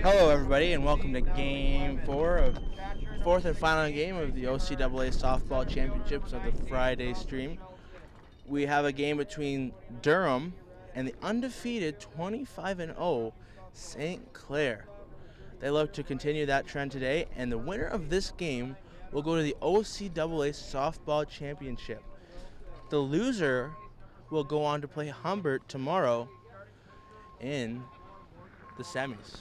Hello, everybody, and welcome to Game 4 of fourth and final game of the OCAA Softball Championships of the Friday stream. We have a game between Durham and the undefeated 25-0 St. Clair. They look to continue that trend today, and the winner of this game will go to the OCAA Softball Championship. The loser will go on to play Humbert tomorrow in the semis.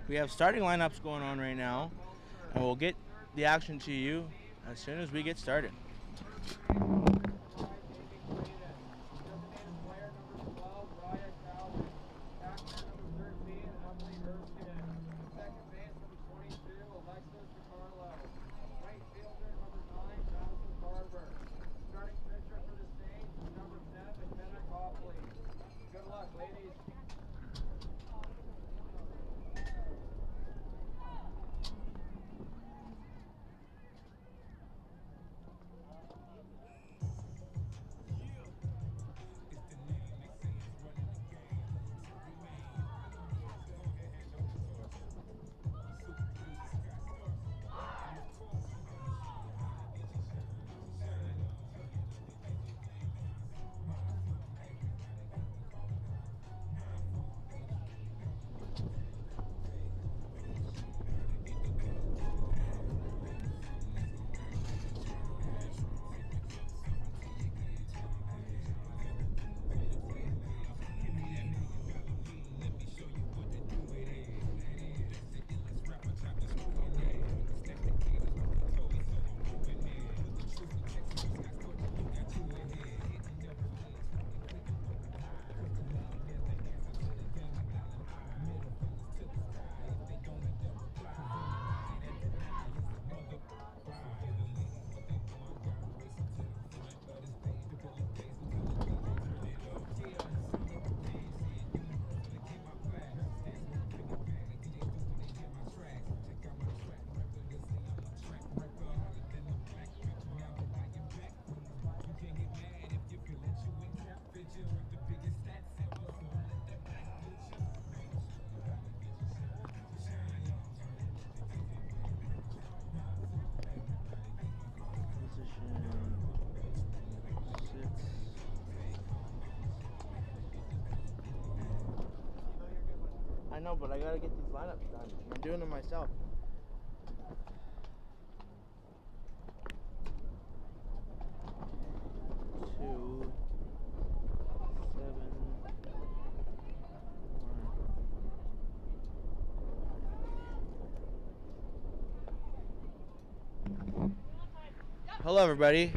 We have starting lineups going on right now, and we'll get the action to you as soon as we get started. I know, but I gotta get these lineups done. I'm doing them myself. Two, 7, 1. Hello, everybody.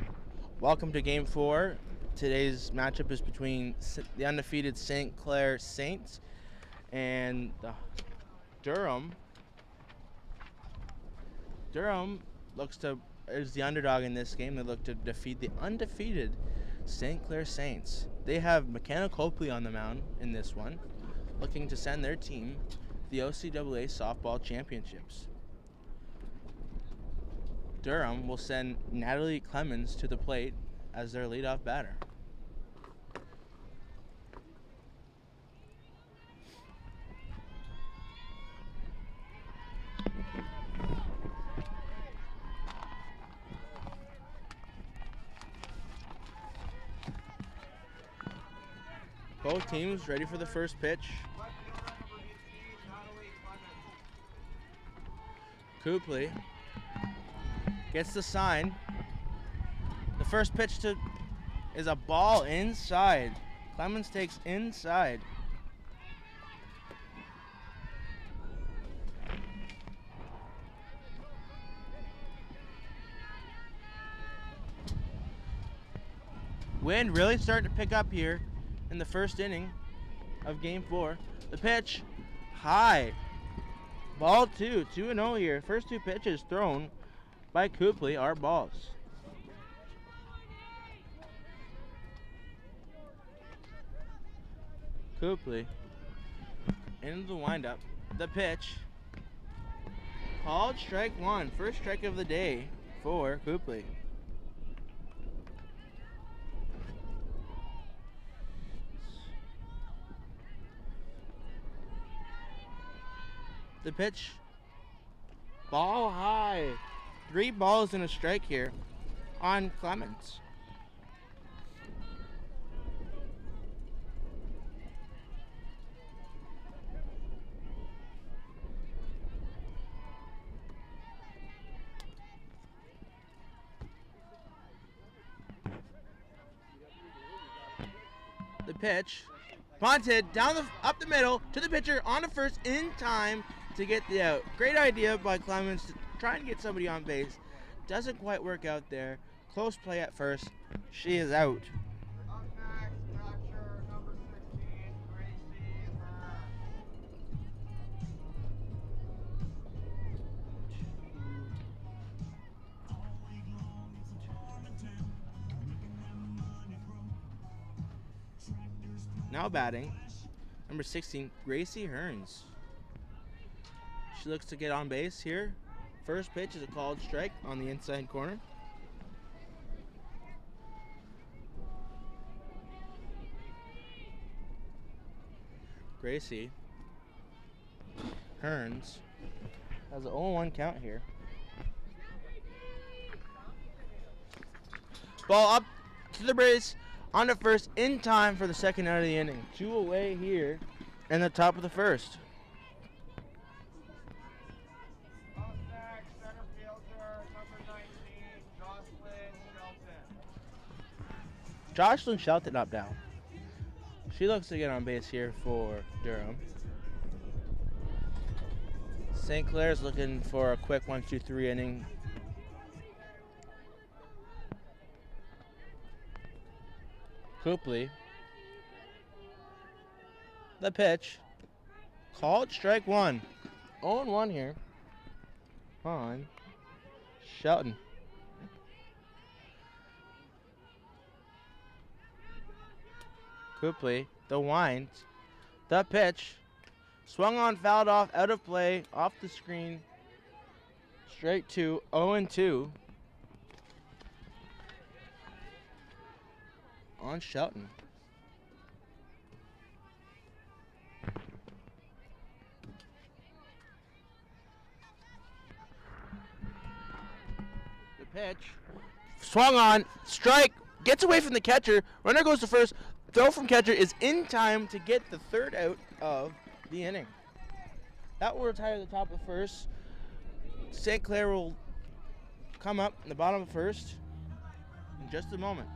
Welcome to Game 4. Today's matchup is between the undefeated St. Clair Saints and Durham. Durham is the underdog in this game. They look to defeat the undefeated St. Clair Saints. They have McKenna Copley on the mound in this one, looking to send their team to the OCAA Softball Championships. Durham will send Natalie Clemens to the plate as their leadoff batter. Both teams ready for the first pitch. Copley gets the sign. The first pitch is a ball inside. Clemens takes inside. Wind really starting to pick up here in the first inning of Game 4. The pitch, high. Ball 2, 2-0 here. First two pitches thrown by Copley are balls. Copley into the windup. The pitch, called strike one. First strike of the day for Copley. The pitch. Ball high. 3 balls and a strike here on Clemens. The pitch. Bunted up the middle to the pitcher on the first in time to get the out. Great idea by Clemens to try and get somebody on base. Doesn't quite work out there. Close play at first. She is out. Up next, catcher number 16, Gracie Hearn. Now batting, number 16, Gracie Hearns. She looks to get on base here. First pitch is a called strike on the inside corner. Gracie Hearns has an 0-1 count here. Ball up to the base on the first in time for the second out of the inning. 2 away here in the top of the first. Up next, center fielder number 19, Jocelyn Shelton. Jocelyn Shelton up down. She looks to get on base here for Durham. St. Clair's looking for a quick 1-2-3 inning. Copley. The pitch. Called strike 1. 0-1 here on Shelton. Copley, the wind, the pitch, swung on, fouled off, out of play, off the screen, straight to 0-2 on Shelton. The pitch, swung on, strike, gets away from the catcher, runner goes to first. Throw from catcher is in time to get the third out of the inning. That will retire the top of first. St. Clair will come up in the bottom of first in just a moment.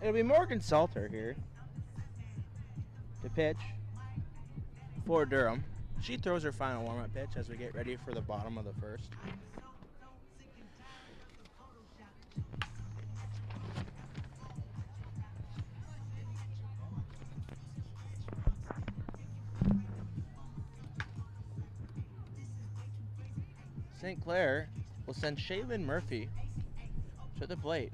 It'll be Morgan Salter here to pitch for Durham. She throws her final warm-up pitch as we get ready for the bottom of the first. St. Clair will send Shaylin Murphy to the plate.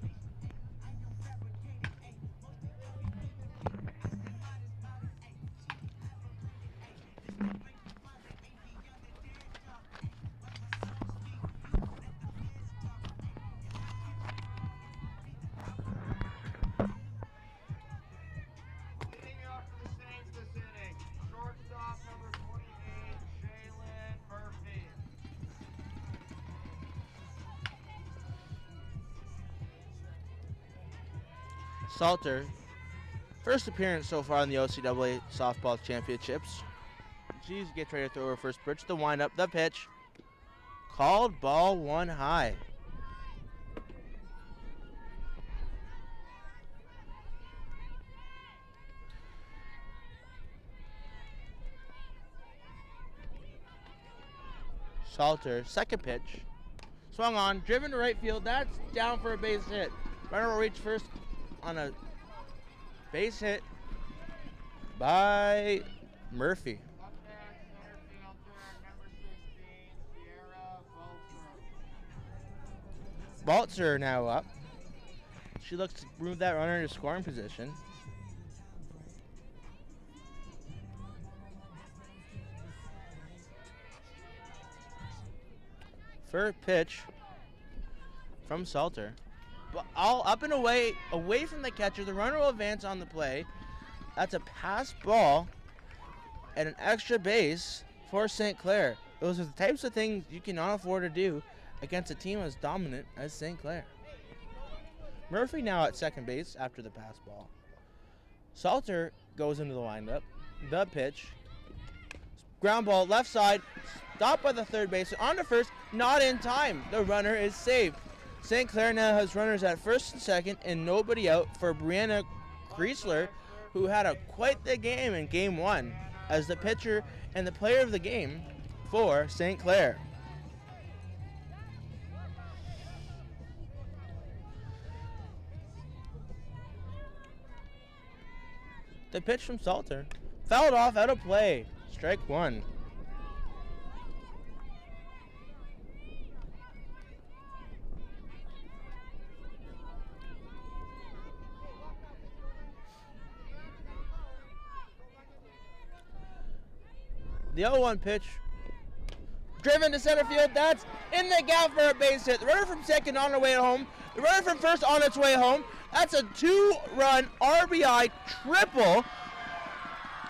Salter, first appearance so far in the OCAA softball championships. She gets ready to throw her first pitch. The windup, the pitch. Called ball one high. Salter, second pitch. Swung on, driven to right field. That's down for a base hit. Runner will reach first on a base hit by Murphy. Up next, center fielder, number 16, Sierra Bolzer. Baltzer now up. She looks to move that runner into scoring position. First pitch from Salter. All up and away from the catcher. The runner will advance on the play. That's a pass ball and an extra base for St. Clair. Those are the types of things you cannot afford to do against a team as dominant as St. Clair. Murphy now at second base after the pass ball. Salter goes into the windup. The pitch. Ground ball left side. Stopped by the third base. On to first. Not in time. The runner is safe. St. Clair now has runners at first and second and nobody out for Brianna Kreisler, who had quite the game in game one as the pitcher and the player of the game for St. Clair. The pitch from Salter. Fouled off, out of play. Strike one. The 0-1 pitch. Driven to center field. That's in the gap for a base hit. The runner from second on the way home. The runner from first on its way home. That's a 2-run RBI triple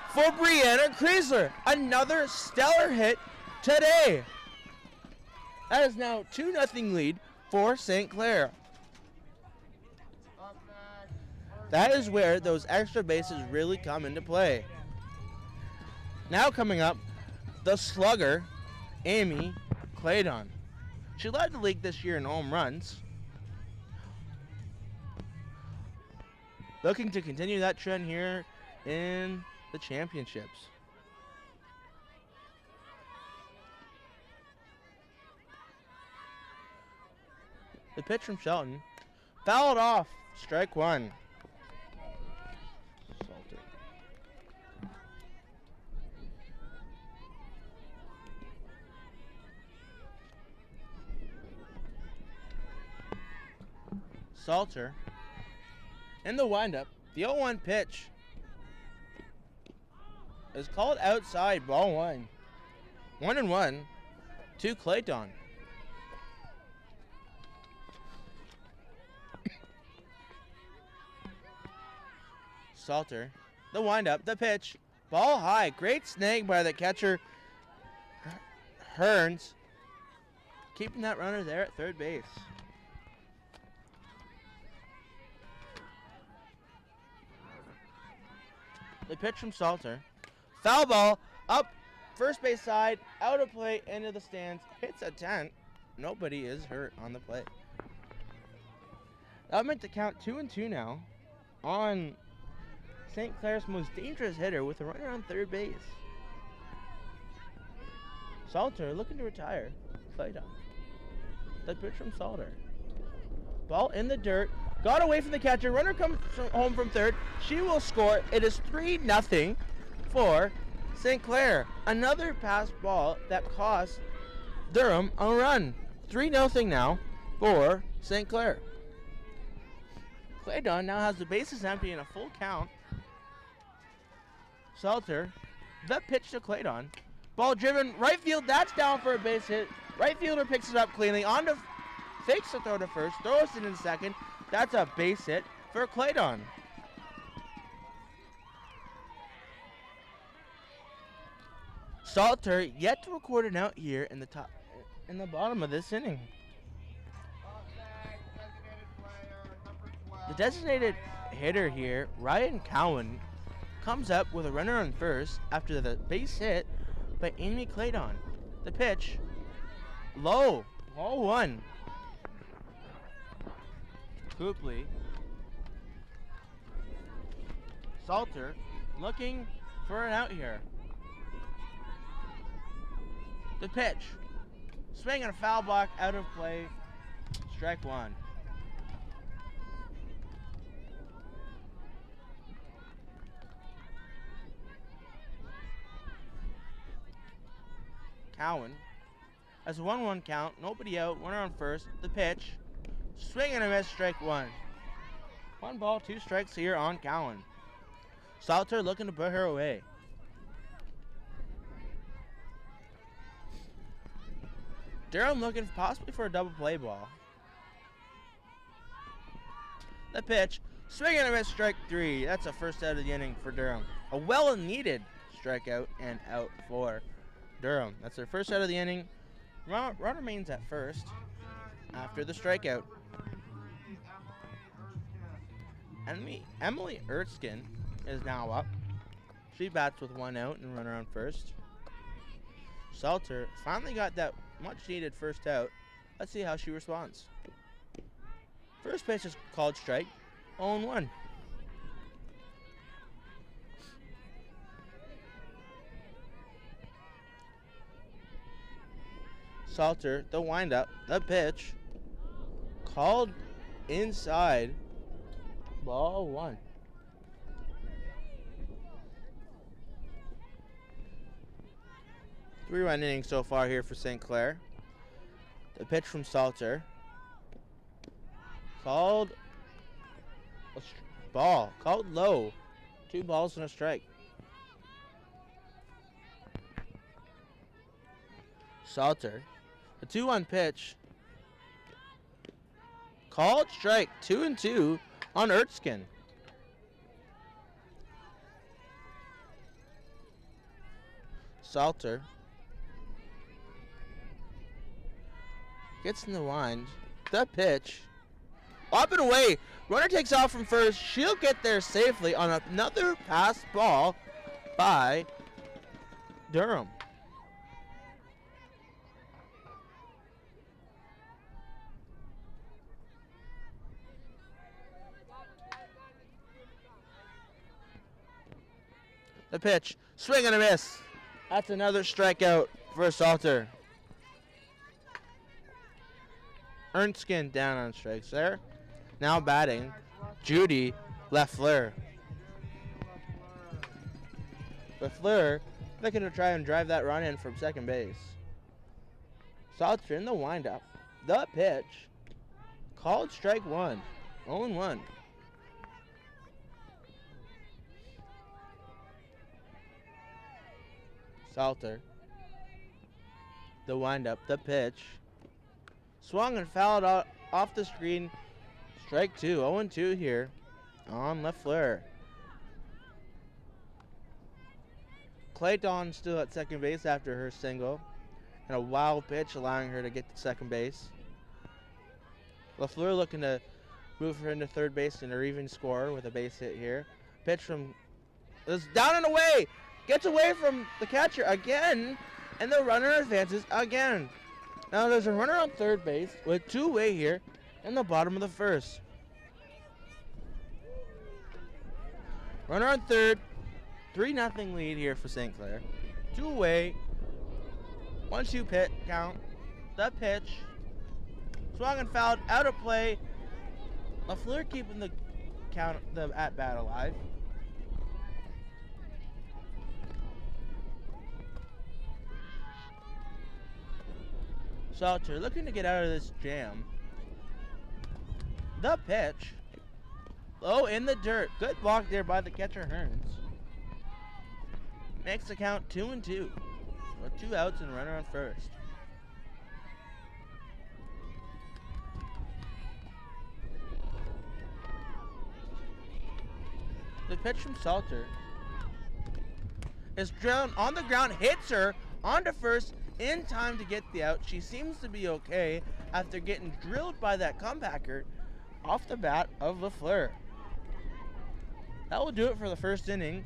for Brianna Kreisler. Another stellar hit today. That is now 2-0 lead for St. Clair. Up next, That is where those extra bases really come into play. Now coming up, the slugger, Amy Claydon. She led the league this year in home runs. Looking to continue that trend here in the championships. The pitch from Shelton. Fouled off. Strike one. Salter. Salter. In the windup, the 0-1 pitch is called outside, ball one. 1-1 to Clayton. Salter, the windup, the pitch, ball high. Great snag by the catcher, Hearns, keeping that runner there at third base. The pitch from Salter. Foul ball up first base side, out of play, into the stands. Hits a tent. Nobody is hurt on the play. That'll make the count 2-2 now on St. Clair's most dangerous hitter with a runner on third base. Salter looking to retire. Clayton. The pitch from Salter. Ball in the dirt. Got away from the catcher. Runner comes home from third. She will score. It is 3-0 for St. Clair. Another pass ball that cost Durham a run. 3-0 now for St. Clair. Claydon now has the bases empty in a full count. Salter, the pitch to Claydon. Ball driven right field. That's down for a base hit. Right fielder picks it up cleanly. On to fakes the throw to first. Throws it in second. That's a base hit for Claydon. Salter yet to record an out here in the bottom of this inning. up next, designated player, number 12. The designated hitter here, Ryan Cowan, comes up with a runner on first after the base hit by Amy Claydon. The pitch, low, ball one. Copley. Salter looking for an out here. The pitch, swing and a foul block, out of play, strike one. Cowan has a 1-1 count, nobody out, runner on first. The pitch, swing and a miss, strike one. 1 ball, 2 strikes here on Cowan. Salter looking to put her away. Durham looking possibly for a double play ball. The pitch, swing and a miss, strike 3. That's a first out of the inning for Durham. A well-needed strikeout and out for Durham. That's their first out of the inning. Run remains at first after the strikeout. Emily Erskine is now up. She bats with 1 out and runner on first. Salter finally got that much needed first out. Let's see how she responds. First pitch is called strike, 0-1. Salter, the windup, the pitch, called inside, ball 1. Three-run inning so far here for St. Clair. The pitch from Salter, called ball, called low, 2 balls and a strike. Salter, a 2-1 pitch, called strike, 2-2 on Erskine. Salter gets in the wind, the pitch, up and away. Runner takes off from first. She'll get there safely on another pass ball by Durham. The pitch, swing and a miss. That's another strikeout for Salter. Erskine down on strikes there. Now batting, Judy Lafleur. Lafleur looking to try and drive that run in from second base. Salter in the windup. The pitch, called strike 1, 0-1. Salter, the windup, the pitch, swung and fouled out off the screen. Strike 2, 0-2 here on Lafleur. Clayton still at second base after her single, and a wild pitch allowing her to get to second base. Lafleur looking to move her into third base and her even score with a base hit here. Pitch from is down and away. Gets away from the catcher again, and the runner advances again. Now there's a runner on third base with 2 away here in the bottom of the first. Runner on third, 3-0 lead here for St. Clair. 2 away, 1-2 pit count. The pitch, swung and fouled, out of play. Lafleur keeping the count, the at bat alive. Salter looking to get out of this jam. The pitch, low in the dirt. Good block there by the catcher Hearns. Makes the count 2-2 with 2 outs and a runner on first. The pitch from Salter is drilled on the ground, hits her onto first in time to get the out. She seems to be okay after getting drilled by that comebacker off the bat of Lafleur. That will do it for the first inning.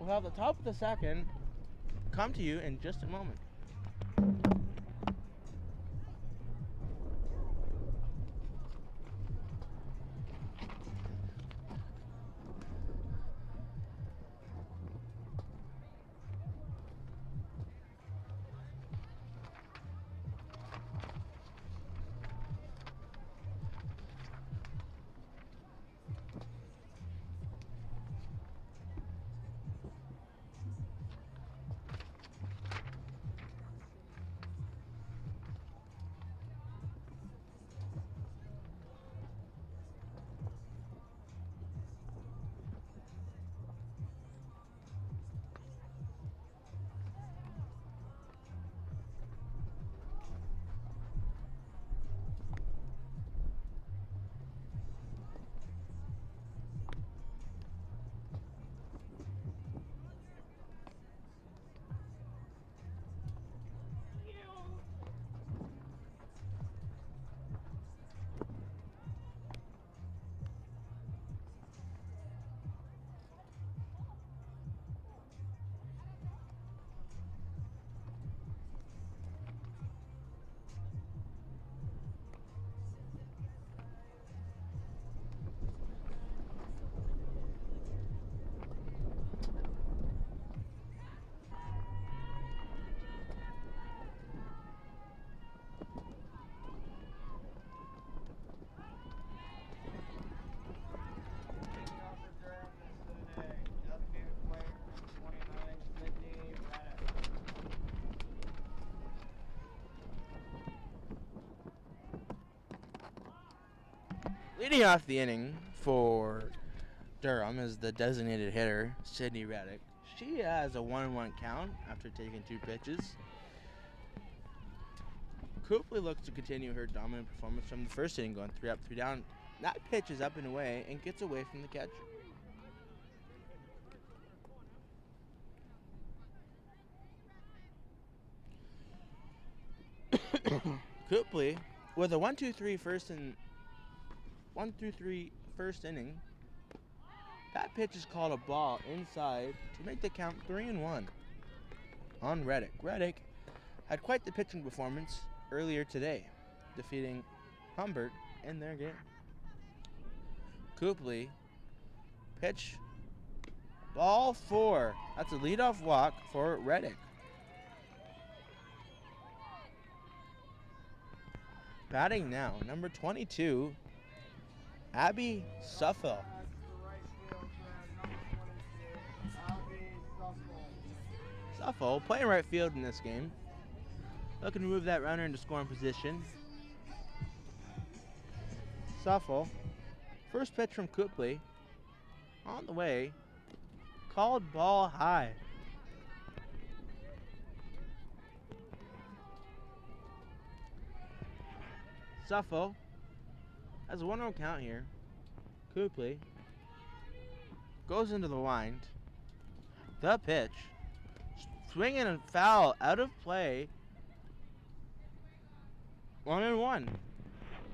We'll have the top of the second come to you in just a moment. Leading off the inning for Durham is the designated hitter, Sydney Reddick. She has a 1-1 count after taking 2 pitches. Copley looks to continue her dominant performance from the first inning, going 3 up, 3 down. That pitch is up and away and gets away from the catcher. Copley with a 1-2-3 first inning. That pitch is called a ball inside to make the count 3-1 on Reddick. Reddick had quite the pitching performance earlier today, defeating Humbert in their game. Copley, pitch, ball 4. That's a leadoff walk for Reddick. Batting now, number 22, Abby Suffel. Suffel playing right field in this game. Looking to move that runner into scoring position. Suffel, first pitch from Copley, on the way, called ball high. Suffel has a 1-0 count here. Copley goes into the wind. The pitch, swinging and foul, out of play. 1-1.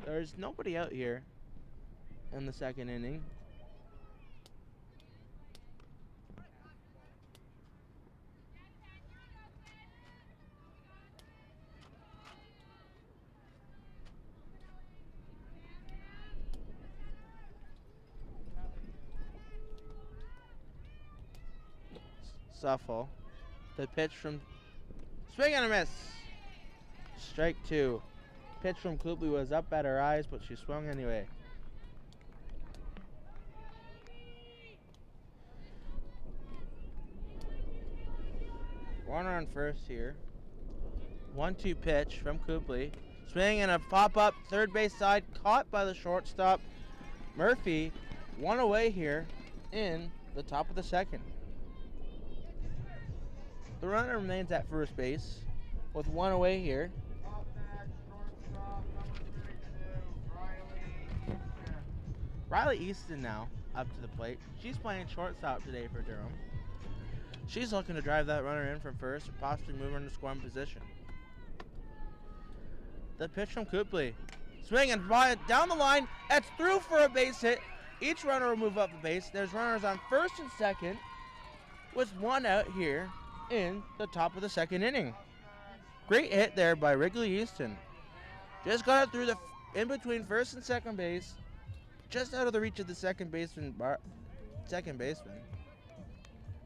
There's nobody out here in the second inning. Suffel. The pitch from swing and a miss. Strike 2. Pitch from Copley was up at her eyes, but she swung anyway. Runner on first here. 1-2 pitch from Copley. Swing and a pop-up third base side, caught by the shortstop. Murphy, 1 away here in the top of the second. The runner remains at first base with 1 away here. Riley Easton now up to the plate. She's playing shortstop today for Durham. She's looking to drive that runner in from first or possibly move her into scoring position. The pitch from Copley. Swing and down the line. It's through for a base hit. Each runner will move up the base. There's runners on first and second with one out here in the top of the second inning. Great hit there by Wrigley Houston. Just got it through the in between first and second base, just out of the reach of the second baseman. That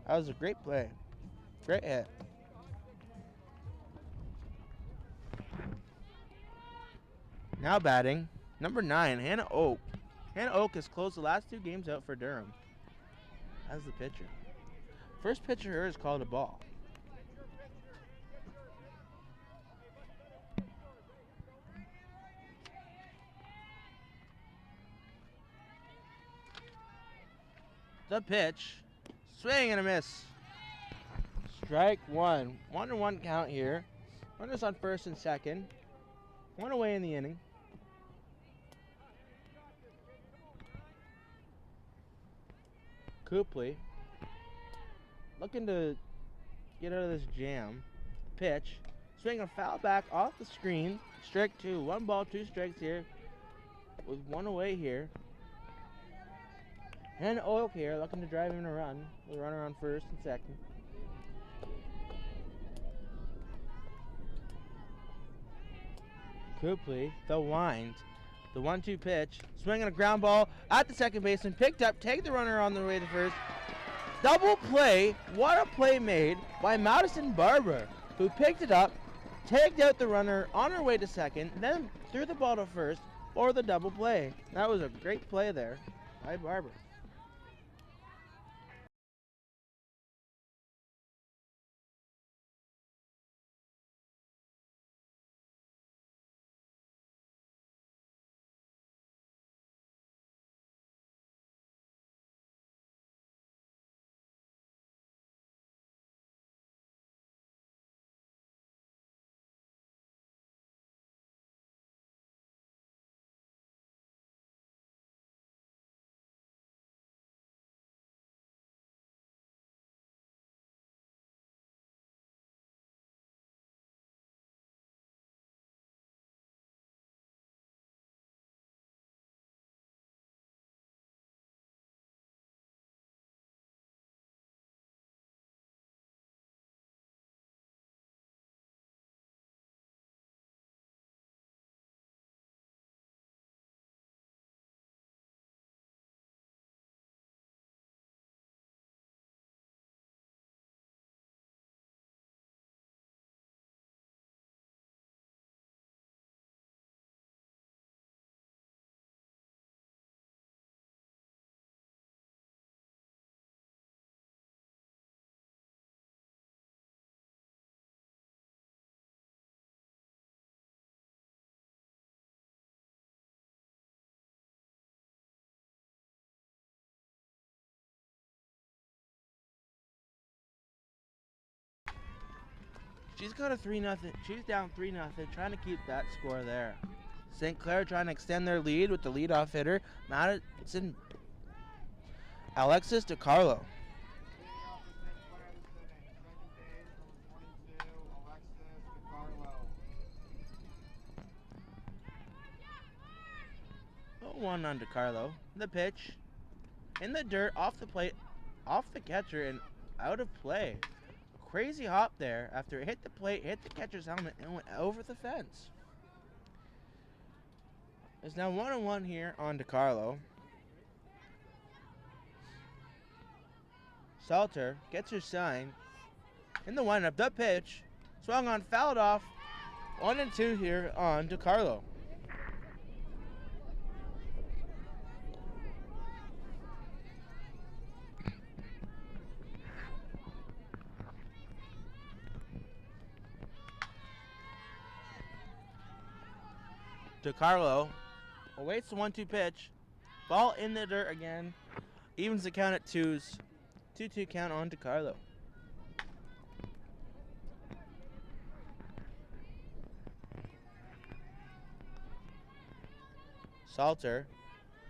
was a great play. Great hit. Now batting, number 9, Hannah Oak. Hannah Oak has closed the last 2 games out for Durham as the pitcher. First pitch of her is called a ball. The pitch, swing and a miss. Strike 1. 1-1 count here. Runners on first and second. 1 away in the inning. Copley looking to get out of this jam. Pitch, swing a foul back off the screen. Strike 2. 1 ball, 2 strikes here with 1 away here. And Oak here looking to drive in a run with a runner on first and second. Copley, the wind. The 1-2 pitch. Swinging a ground ball at the second baseman. Picked up. Take the runner on the way to first. Double play. What a play made by Madison Barber, who picked it up, tagged out the runner on her way to second, then threw the ball to first for the double play. That was a great play there by Barber. She's got a 3-0. She's down 3-0, trying to keep that score there. St. Clair trying to extend their lead with the leadoff hitter, Madison Alexis DiCarlo. One on DiCarlo. The pitch in the dirt, off the plate, off the catcher, and out of play. Crazy hop there after it hit the plate, hit the catcher's helmet, and went over the fence. It's now 1-1 here on DiCarlo. Salter gets her sign in the windup. The pitch swung on, fouled off. 1-2 here on DiCarlo. DiCarlo awaits the 1-2 pitch. Ball in the dirt again. Evens the count at 2s. 2-2 count on DiCarlo. Salter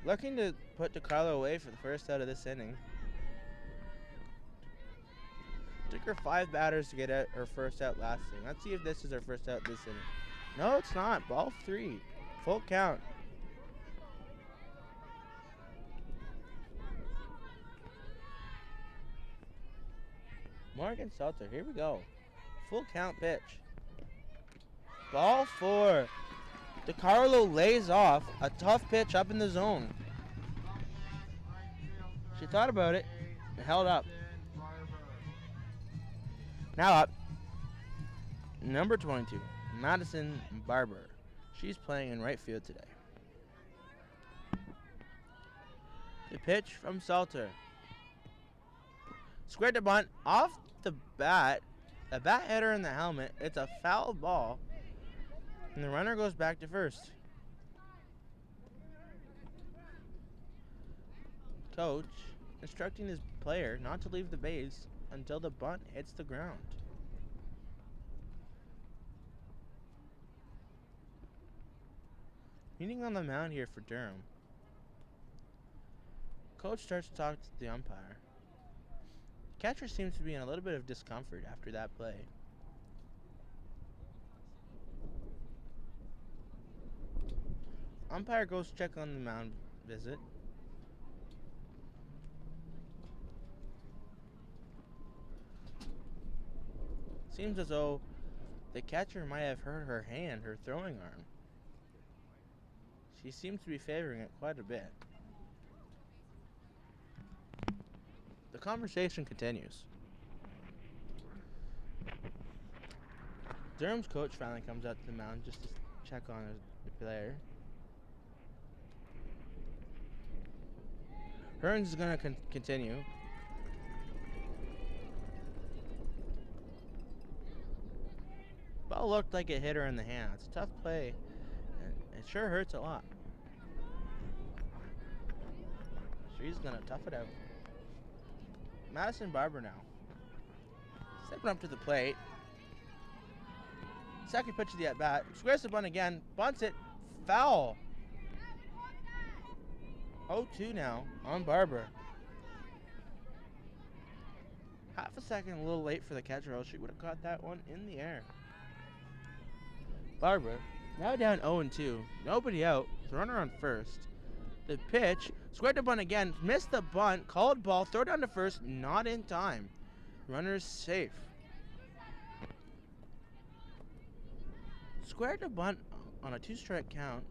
looking to put DiCarlo away for the first out of this inning. Took her 5 batters to get out her first out last inning. Let's see if this is her first out this inning. No, it's not. Ball 3. Full count. Morgan Salter, here we go. Full count pitch. Ball 4. DeCarlo lays off a tough pitch up in the zone. She thought about it and held up. Now up. Number 22, Madison Barber. She's playing in right field today. The pitch from Salter. Squared to bunt off the bat. A bat hit her in the helmet. It's a foul ball. And the runner goes back to first. Coach instructing his player not to leave the base until the bunt hits the ground. Meeting on the mound here for Durham. Coach starts to talk to the umpire. Catcher seems to be in a little bit of discomfort after that play. Umpire goes to check on the mound visit. Seems as though the catcher might have hurt her hand, her throwing arm. She seems to be favoring it quite a bit. The conversation continues. Durham's coach finally comes out to the mound just to check on the player. Hearns is going to continue. Ball looked like it hit her in the hand. It's a tough play. It sure hurts a lot. She's going to tough it out. Madison Barber now. Stepping up to the plate. Second pitch of the at-bat. Squares the bunt again. Bunts it. Foul. 0-2 now on Barber. Half a second a little late for the catcher, else she would have caught that one in the air. Barber now down 0-2. Nobody out. The runner on first. The pitch. Squared the bunt again. Missed the bunt. Called ball. Throw down to first. Not in time. Runner's safe. Squared the bunt on a 2-strike count.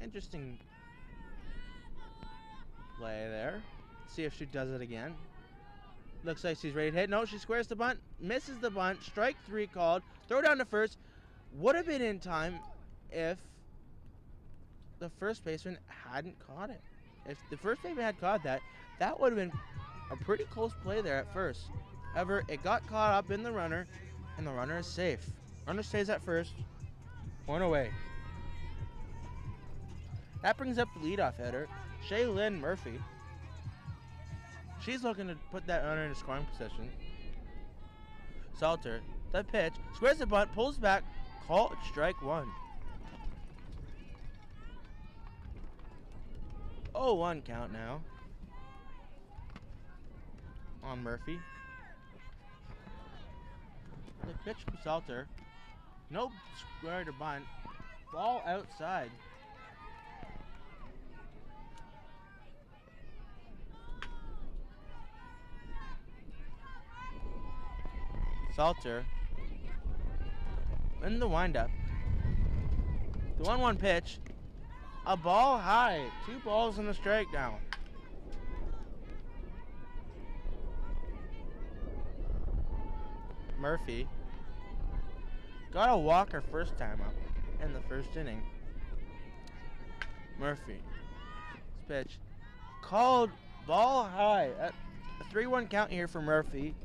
Interesting play there. See if she does it again. Looks like she's ready to hit. No, she squares the bunt. Misses the bunt. Strike 3 called. Throw down to first. Would have been in time if the first baseman hadn't caught it. If the first baseman had caught that, that would have been a pretty close play there at first. However, it got caught up in the runner, and the runner is safe. Runner stays at first. 1 away. That brings up the leadoff hitter, Shaylin Murphy. She's looking to put that runner in a scoring position. Salter, the pitch, squares the bunt, pulls back, called strike 1. 0-1 count now on Murphy. The pitch from Salter. No square to bunt. Ball outside. Salter in the windup. The 1-1 pitch. A ball high. 2 balls and a strike now. Murphy got a walk her first time up in the first inning. Murphy. Pitch. Called ball high. At a 3-1 count here for Murphy.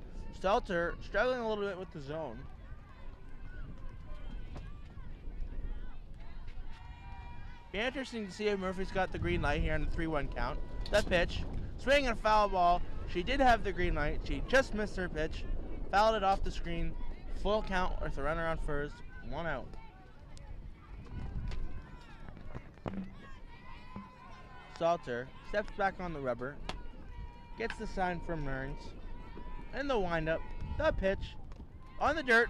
Salter struggling a little bit with the zone. Be interesting to see if Murphy's got the green light here on the 3-1 count. That pitch. Swing and foul ball. She did have the green light. She just missed her pitch. Fouled it off the screen. Full count with the runner on first. 1 out. Salter steps back on the rubber. Gets the sign from Nerns. In the windup. The pitch. On the dirt.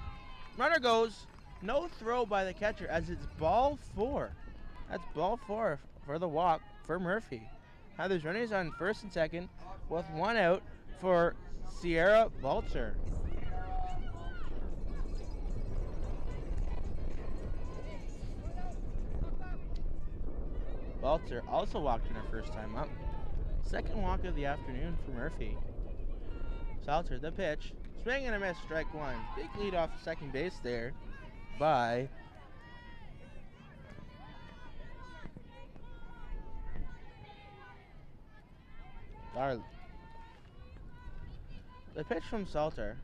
Runner goes. No throw by the catcher as it's ball 4. That's ball 4 for the walk for Murphy. Now there's runners on first and second with 1 out for Sierra Vulture. Vulture also walked in her first time up. Second walk of the afternoon for Murphy. Salter, the pitch. Swing and a miss, strike one. Big lead off second base there by Darl. The pitch from Salter.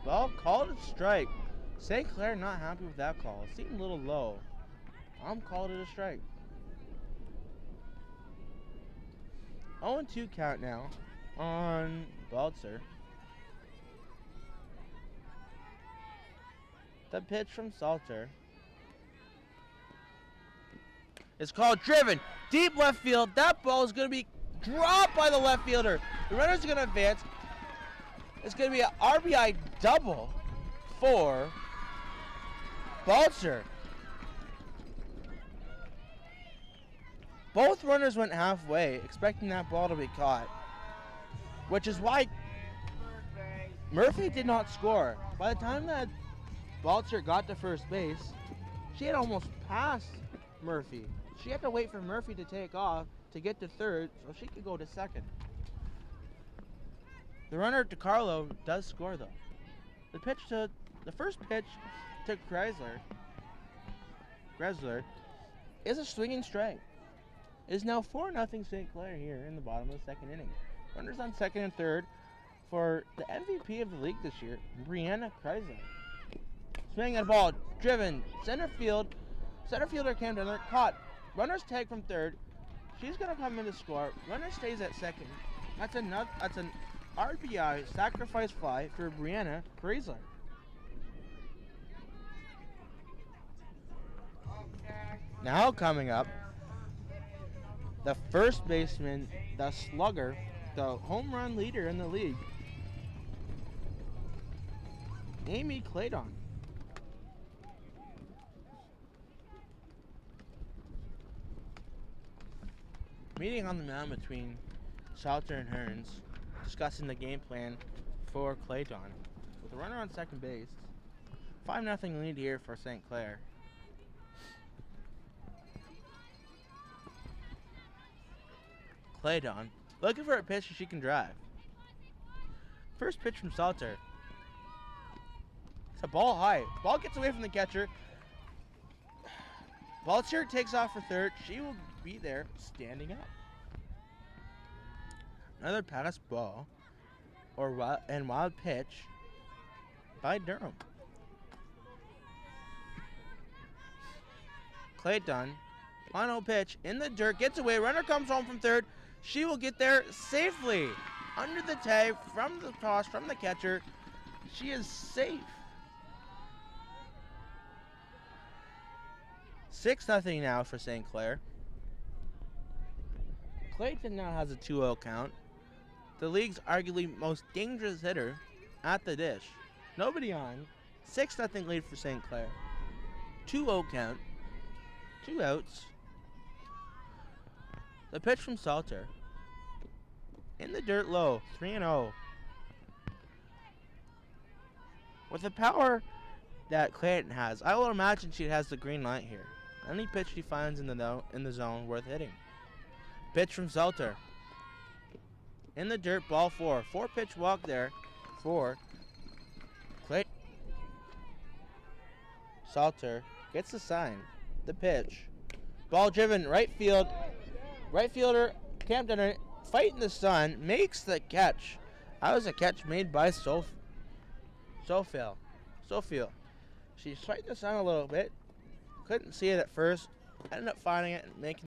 Ball called a strike. St. Clair not happy with that call. Seemed a little low. Called it a strike. 0-2 count now on Baltzer. The pitch from Salter is called driven. Deep left field. That ball is going to be dropped by the left fielder. The runner's going to advance. It's going to be an RBI double for Baltzer. Both runners went halfway, expecting that ball to be caught, which is why Murphy did not score. By the time that Baltzer got to first base, she had almost passed Murphy. She had to wait for Murphy to take off to get to third so she could go to second. The runner, DeCarlo, does score though. The first pitch to Gressler is a swinging strike. It is now 4-0 St. Clair here in the bottom of the second inning. Runners on second and third for the MVP of the league this year, Brianna Chrysler. Swinging a ball, driven, center field. Center fielder came down there, caught. Runners tag from third. She's gonna come in to score. Runner stays at second. That's an RBI sacrifice fly for Brianna Chrysler. Now coming up, the first baseman, the slugger, the home run leader in the league, Amy Claydon. Meeting on the mound between Salter and Hearns, discussing the game plan for Claydon. With a runner on second base, 5-0 lead here for St. Clair. Claydon looking for a pitch she can drive. First pitch from Salter. It's a ball high. Ball gets away from the catcher. Vulture takes off for third. She will be there standing up. Another pass ball and wild pitch by Durham. Claydon, final pitch in the dirt, gets away. Runner comes home from third. She will get there safely. Under the tag, from the toss, from the catcher. She is safe. 6-0 now for St. Clair. Clayton now has a 2-0 count. The league's arguably most dangerous hitter at the dish. Nobody on. 6-0 lead for St. Clair. 2-0 count. 2 outs. The pitch from Salter. In the dirt low. 3-0. With the power that Clayton has, I will imagine she has the green light here. Any pitch she finds in the zone worth hitting. Pitch from Salter. In the dirt, ball 4. 4-pitch walk there for Clayton. Salter gets the sign. The pitch. Ball driven, right field. Right fielder, Campden, fighting the sun, makes the catch. That was a catch made by Sophia. She's fighting the sun a little bit. Couldn't see it at first. Ended up finding it and making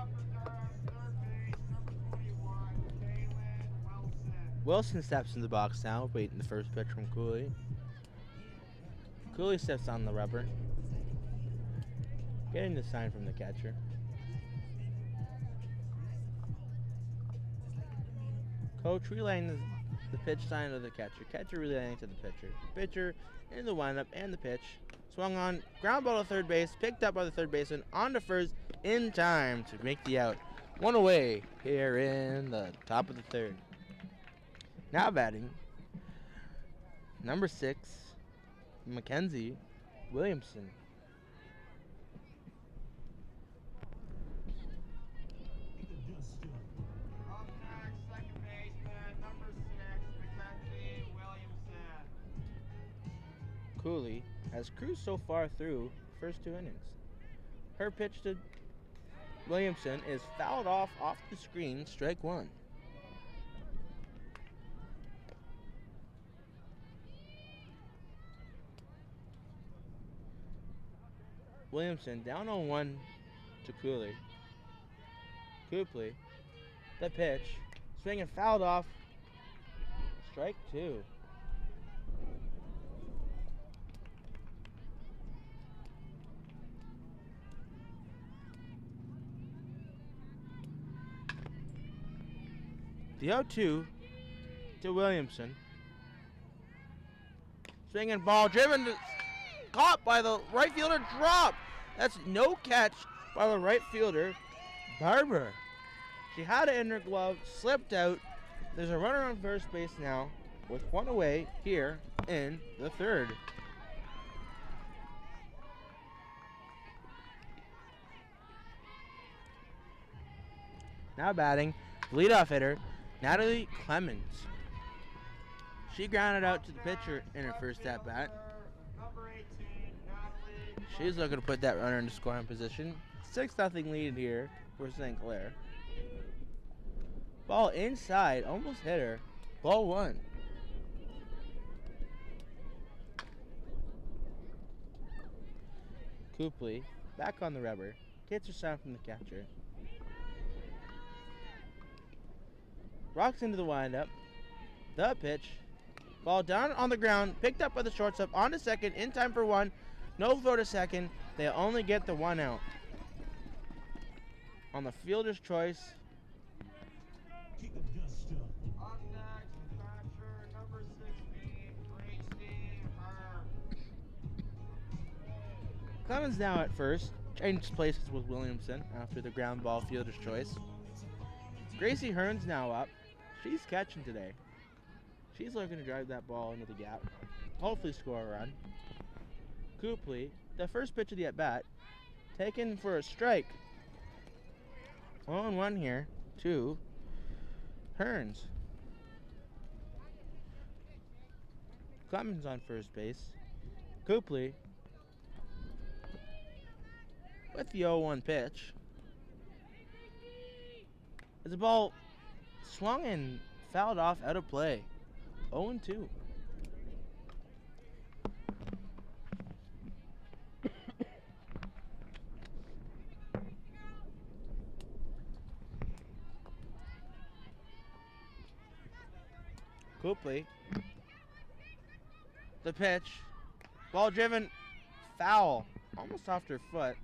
up for Durham, third base, number 21, Wilson. Wilson steps in the box now, waiting the first pitch from Cooley. Cooley steps on the rubber, getting the sign from the catcher. Coach relaying the pitch sign to the catcher. Catcher relaying to the pitcher. Pitcher in the windup and the pitch. Swung on, ground ball to third base, picked up by the third baseman, on to first in time to make the out. One away here in the top of the third. Now batting, number 6, Mackenzie Williamson. Up next, second baseman, number 6, Mackenzie Williamson. Cooley has cruised so far through the first 2 innings. Her pitch to Williamson is fouled off the screen, strike 1. Williamson down on 1 to Cooley. Cooley, the pitch, swinging fouled off, strike 2. The 0-2 to Williamson. Swinging ball driven, caught by the right fielder, drop. That's no catch by the right fielder, Barber. She had it in her glove, slipped out. There's a runner on first base now with 1 away here in the third. Now batting, leadoff hitter, Natalie Clemens. She grounded out to the pitcher in her first at-bat. Number 18, Natalie. She's looking to put that runner into scoring position. 6-0 lead here for St. Clair. Ball inside, almost hit her. Ball 1. Cooley back on the rubber. Gets her sign from the catcher. Rocks into the windup. The pitch. Ball down on the ground. Picked up by the shortstop. On to second. In time for 1. No throw to second. They only get the 1 out. On the fielder's choice. Up next, catcher, number 16, Gracie Herb. Clemens now at first. Changed places with Williamson after the ground ball fielder's choice. Gracie Hearn's now up. She's catching today. She's looking to drive that ball into the gap. Hopefully score a run. Cooley, the first pitch of the at-bat, taken for a strike. 1-1 here to Hearns. Clemens on first base. Cooley with the 0-1 pitch. As the ball swung and fouled off out of play. 0-2. Cooley. The pitch. Ball driven. Foul. Almost off her foot.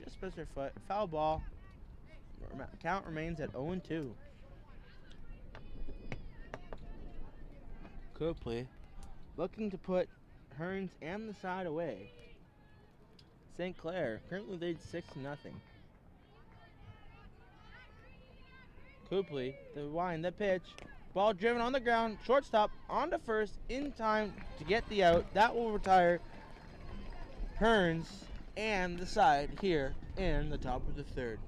Just missed her foot. Foul ball. Count remains at 0-2. Cooley looking to put Hearns and the side away. St. Clair currently leads 6-0. Cooley, the wind, the pitch. Ball driven on the ground, shortstop on to first in time to get the out. That will retire Hearns and the side here in the top of the third.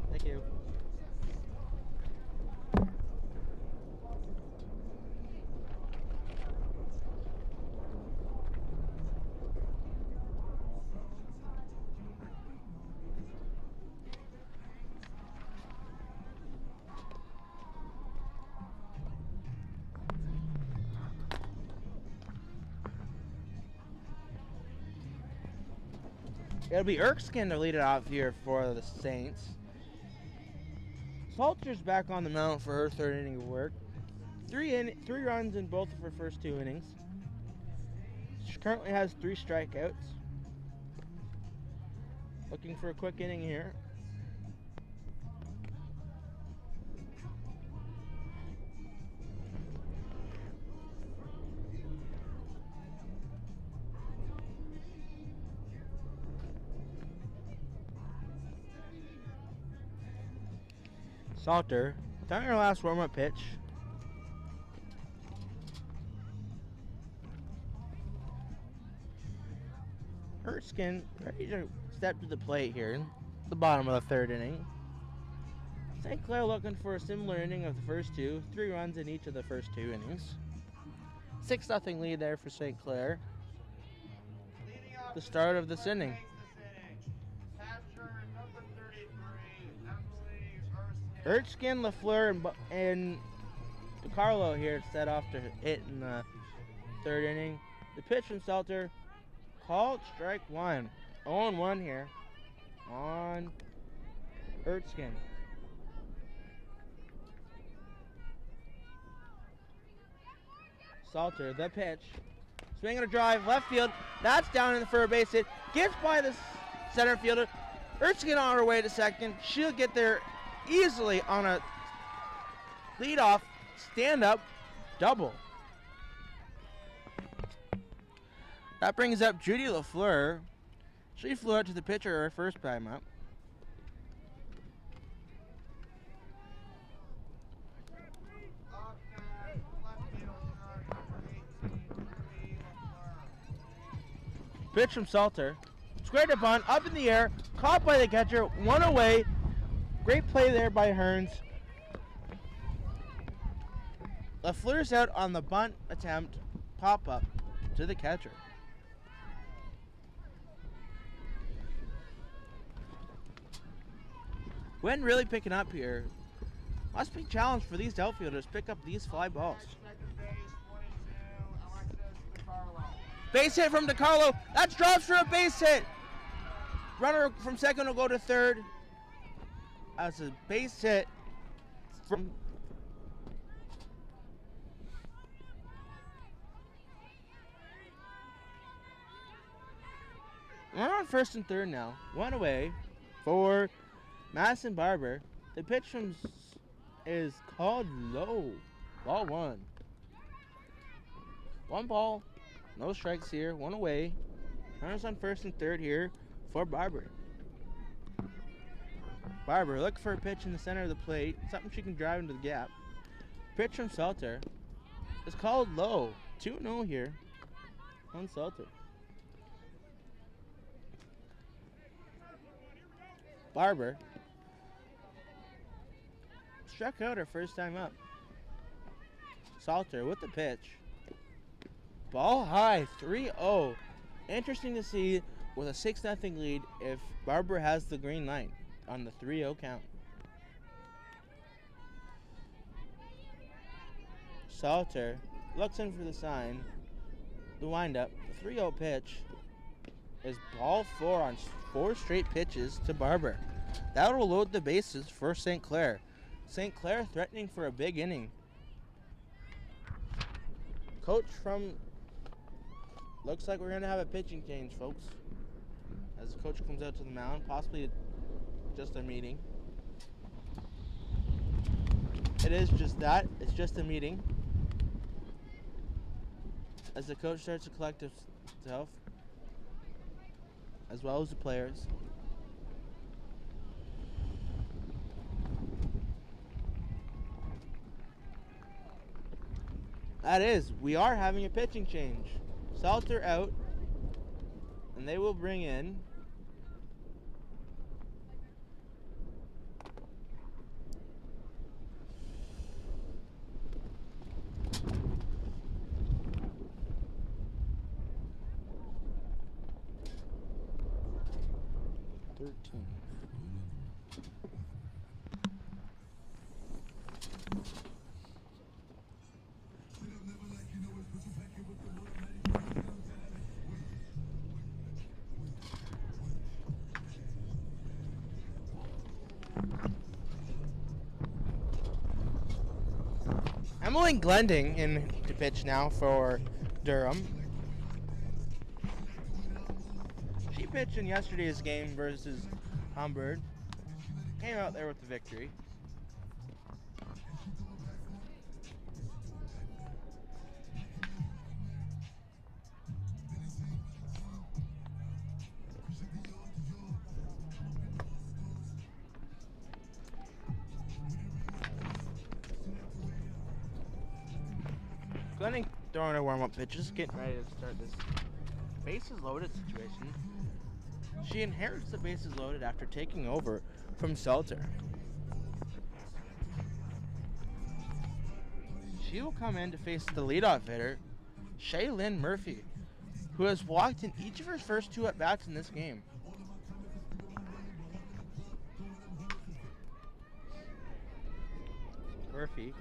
Thank you. It'll be Erskine to lead it off here for the Saints. Salter's back on the mound for her third inning of work. Three runs in both of her first 2 innings. She currently has 3 strikeouts. Looking for a quick inning here. Salter, throwing her last warm-up pitch. Erskine ready to step to the plate here. The bottom of the third inning. St. Clair looking for a similar inning of the first 2. 3 runs in each of the first 2 innings. 6-0 lead there for St. Clair. The start of this inning. Erskine, LaFleur, and DiCarlo here to set off to hit in the third inning. The pitch from Salter, called strike 1. 0-1 here on Erskine. Salter, the pitch. Swinging a drive, left field. That's down in for a base hit. Gets by the center fielder. Erskine on her way to second. She'll get there easily on a leadoff stand-up double. That brings up Judy LaFleur. She flew out to the pitcher her first time up. Pitch from Salter. Squared to bunt, up in the air, caught by the catcher, 1 away. Great play there by Hearns. LaFleur's out on the bunt attempt, pop up to the catcher. Wind really picking up here. Must be a challenge for these outfielders to pick up these fly balls. Base hit from DiCarlo. That's drops for a base hit. Runner from second will go to third. That's a base hit from we're on first and third now. 1 away for Madison Barber. The pitch from is called low. Ball 1. 1 ball. No strikes here. 1 away. Runners on first and third here for Barber. Barber looking for a pitch in the center of the plate. Something she can drive into the gap. Pitch from Salter is called low. 2-0 here on Salter. Barber struck out her first time up. Salter with the pitch. Ball high, 3-0. Interesting to see with a 6-0 lead if Barber has the green light on the 3-0 count. Salter looks in for the sign. The windup, the 3-0 pitch is ball 4 on 4 straight pitches to Barber. That will load the bases for St. Clair. St. Clair threatening for a big inning. Coach from looks like we're going to have a pitching change, folks. As the coach comes out to the mound, possibly just a meeting. It is just that. It's just a meeting. As the coach starts to collect himself, as well as the players. That is, we are having a pitching change. Salter out, and they will bring in Emily Glending in to pitch now for Durham. She pitched in yesterday's game versus Humbird. Came out there with the victory. Glending throwing her warm-up pitches, getting ready to start this bases loaded situation. She inherits the bases loaded after taking over from Salter. She will come in to face the leadoff hitter, Shaylin Murphy, who has walked in each of her first 2 at-bats in this game. Murphy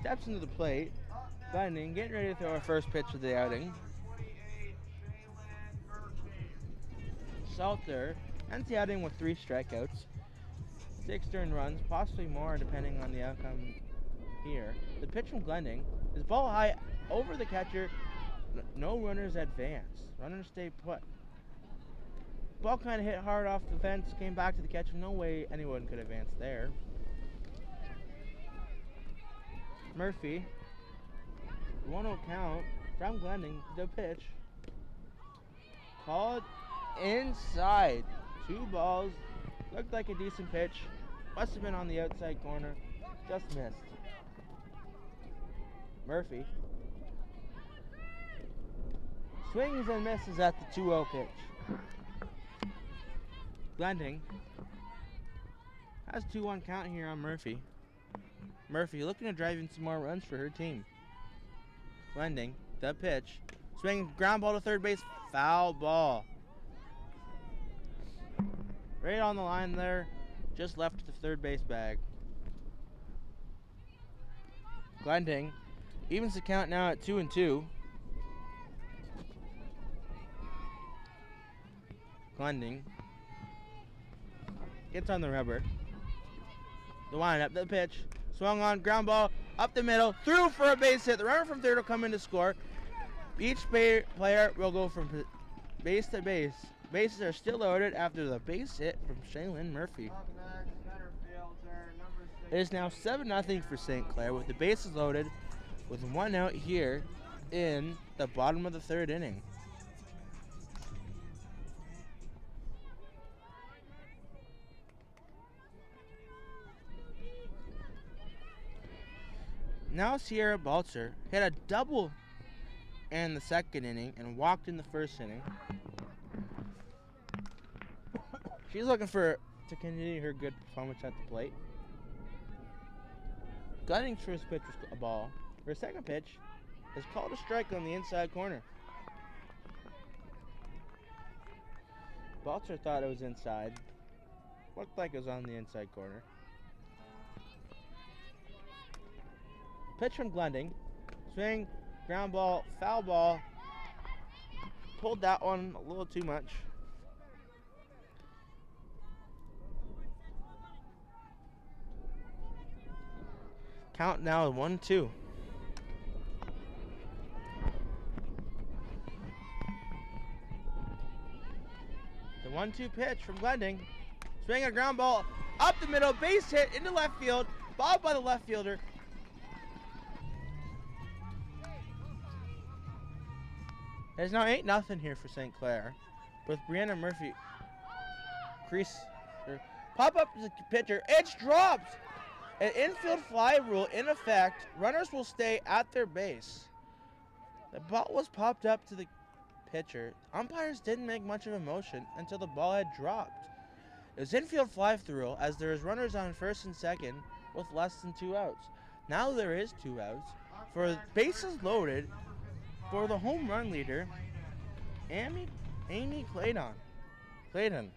steps into the plate. Glending getting ready to throw her first pitch of the outing. Salter ends the outing with 3 strikeouts, 6 earned runs, possibly more depending on the outcome here. The pitch from Glending is ball high over the catcher. No runners advance. Runners stay put. Ball kind of hit hard off the fence, came back to the catcher. No way anyone could advance there. Murphy. 1-0 count from Glending. The pitch. Called inside. 2 balls. Looked like a decent pitch. Must have been on the outside corner. Just missed. Murphy. Swings and misses at the 2-0 pitch. Glending has 2-1 count here on Murphy. Murphy looking to drive in some more runs for her team. Glending, the pitch. Swing, ground ball to third base, foul ball. Right on the line there, just left the third base bag. Glending evens the count now at 2-2. Glending gets on the rubber. The windup, the pitch. Swung on, ground ball, up the middle, through for a base hit. The runner from third will come in to score. Each player will go from base to base. Bases are still loaded after the base hit from Shaylin Murphy. It is now 7-0 for St. Clair with the bases loaded with 1 out here in the bottom of the 3rd inning. Now Sierra Balzer hit a double in the 2nd inning and walked in the 1st inning. She's looking to continue her good performance at the plate. Glending's first pitch was a ball. Her second pitch is called a strike on the inside corner. Balzer thought it was inside. Looked like it was on the inside corner. Pitch from Glending. Swing, ground ball, foul ball. Pulled that one a little too much. Count now at 1-2. The 1-2 pitch from Glending. Swing a ground ball up the middle, base hit into left field, ball by the left fielder. It's now 8-0 here for St. Clair, with Brianna Murphy pop up to the pitcher. It's dropped. An infield fly rule in effect. Runners will stay at their base. The ball was popped up to the pitcher. Umpires didn't make much of a motion until the ball had dropped. It was infield fly rule as there is runners on 1st and 2nd with less than 2 outs. Now there is 2 outs. For bases loaded, for the home run leader, Amy Clayton.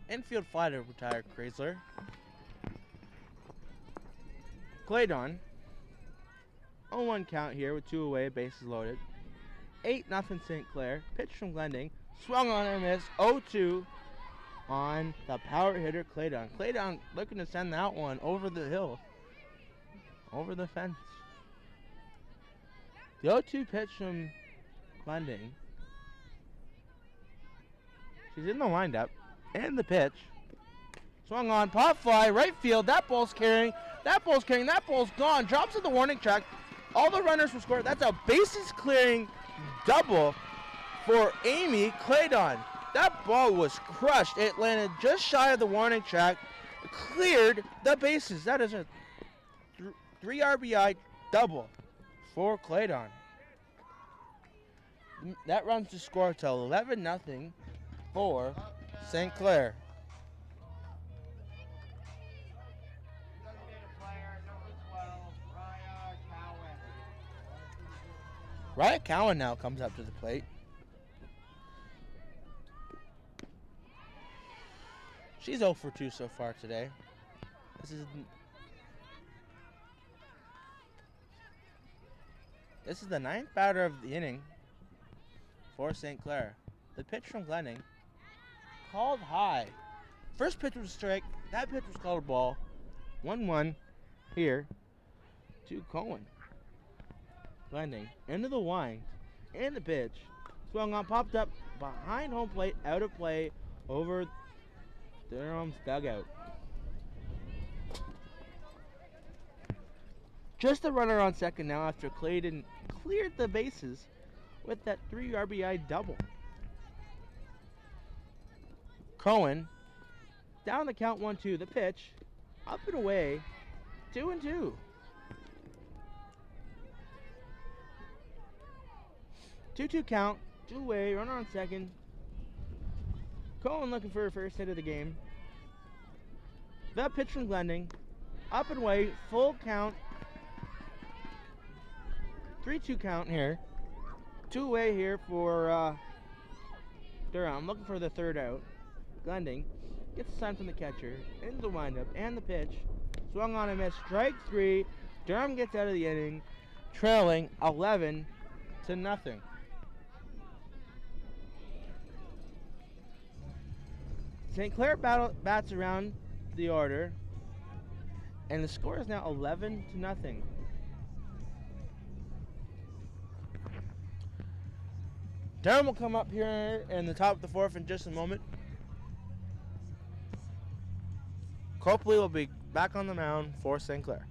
Infield fly to retire Chrysler. Clayton. 0-1 count here with 2 away, bases loaded. 8-0 St. Clair. Pitch from Glending. Swung on and missed. 0-2 on the power hitter Claydon. Claydon looking to send that one over the hill. Over the fence. The 0-2 pitch from Glending. She's in the windup. And the pitch. Swung on. Pop fly. Right field. That ball's carrying. That ball's carrying. That ball's gone. Drops at the warning track. All the runners will score. That's a bases clearing double for Amy Claydon. That ball was crushed. It landed just shy of the warning track. Cleared the bases. That is a 3 RBI double for Claydon. That runs the score to 11-0 for St. Clair. Designated player number 12, Raya Cowan. Raya Cowan now comes up to the plate. She's 0 for 2 so far today. This is the 9th batter of the inning for St. Clair. The pitch from Glending called high. First pitch was a strike. That pitch was called a ball. 1-1 here to Cohen. Glending into the wind and the pitch. Swung on, popped up behind home plate, out of play over Durham's dugout. Just a runner on second now after Clayton cleared the bases with that 3 RBI double. Cohen down the count 1-2. The pitch up and away 2-2. 2-2 count, 2 away, runner on second. Cohen looking for her first hit of the game. The pitch from Glending, up and away, full count. 3-2 count here. 2 away here for Durham. Looking for the third out. Glending gets a sign from the catcher. Into the windup and the pitch. Swung on and missed. Strike 3. Durham gets out of the inning, trailing 11-0. St. Clair bats around the order, and the score is now 11-0. Durham will come up here in the top of the 4th in just a moment. Copley will be back on the mound for St. Clair.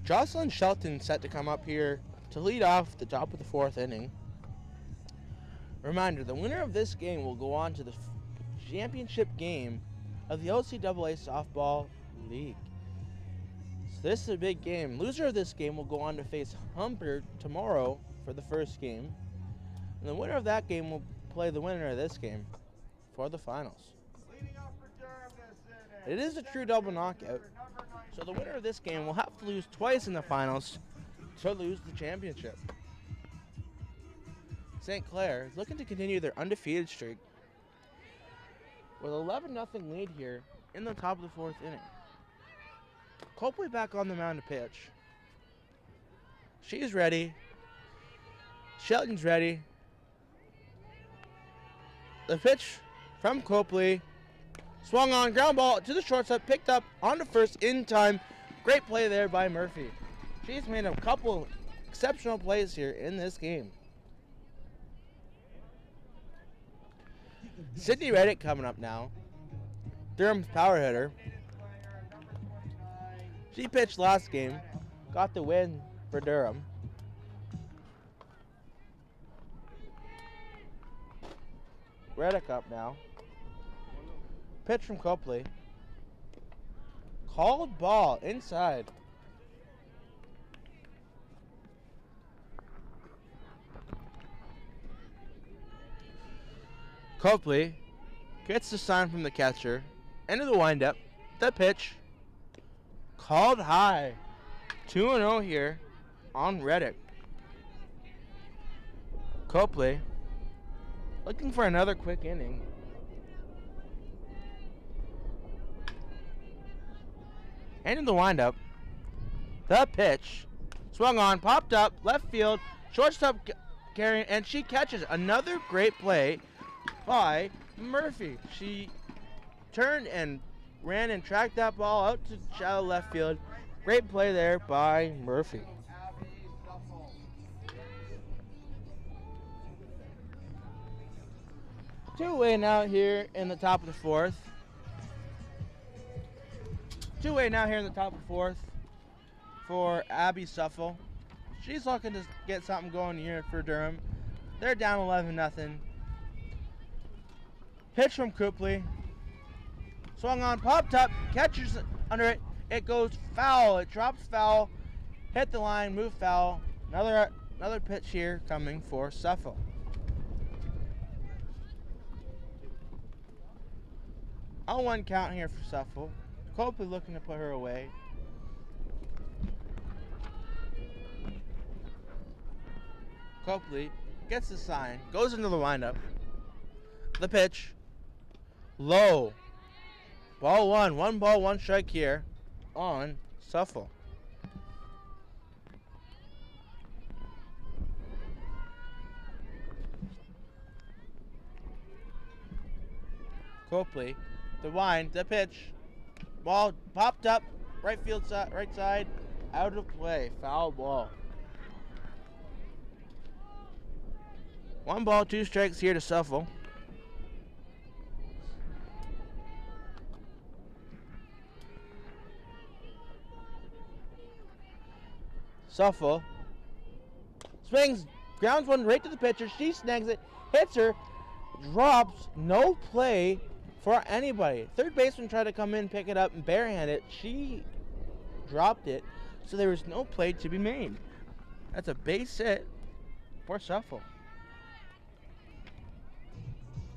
Jocelyn Shelton set to come up here to lead off the top of the 4th inning. Reminder, the winner of this game will go on to the championship game of the OCAA Softball League. So this is a big game. Loser of this game will go on to face Humber tomorrow for the first game. And the winner of that game will play the winner of this game for the finals. Leading off for Durham this inning. It is a true double knockout. So the winner of this game will have to lose twice in the finals to lose the championship. St. Clair is looking to continue their undefeated streak with 11-0 lead here in the top of the 4th inning. Copley back on the mound to pitch. She's ready. Shelton's ready. The pitch from Copley. Swung on, ground ball to the shortstop, picked up on the first in time. Great play there by Murphy. She's made a couple exceptional plays here in this game. Sydney Reddick coming up now. Durham's power hitter. She pitched last game, got the win for Durham. Reddick up now. Pitch from Copley. Called ball inside. Copley gets the sign from the catcher. Into the windup. The pitch. Called high. 2-0 here on Reddick. Copley looking for another quick inning. And in the windup, the pitch swung on, popped up, left field, shortstop carrying, and she catches another great play by Murphy. She turned and ran and tracked that ball out to shallow left field. Great play there by Murphy. Two-way now here in the top of the fourth. Two-way now here in the top of the fourth for Abby Suffel. She's looking to get something going here for Durham. They're down 11-0. Pitch from Copley. Swung on, popped up, catcher's under it. It goes foul. It drops foul. Hit the line, move foul. Another pitch here coming for Suffel. On one count here for Suffel. Copley looking to put her away. Copley gets the sign, goes into the windup. The pitch. Low. Ball one. 1 ball, 1 strike here on Suffel. Copley, the wind, the pitch. Ball popped up, right field side, right side, out of play, foul ball. 1 ball, 2 strikes here to Suffel. Suffel swings, grounds one right to the pitcher. She snags it, hits her, drops, no play for anybody. Third baseman tried to come in, pick it up, and barehand it. She dropped it, so there was no play to be made. That's a base hit for Suffel.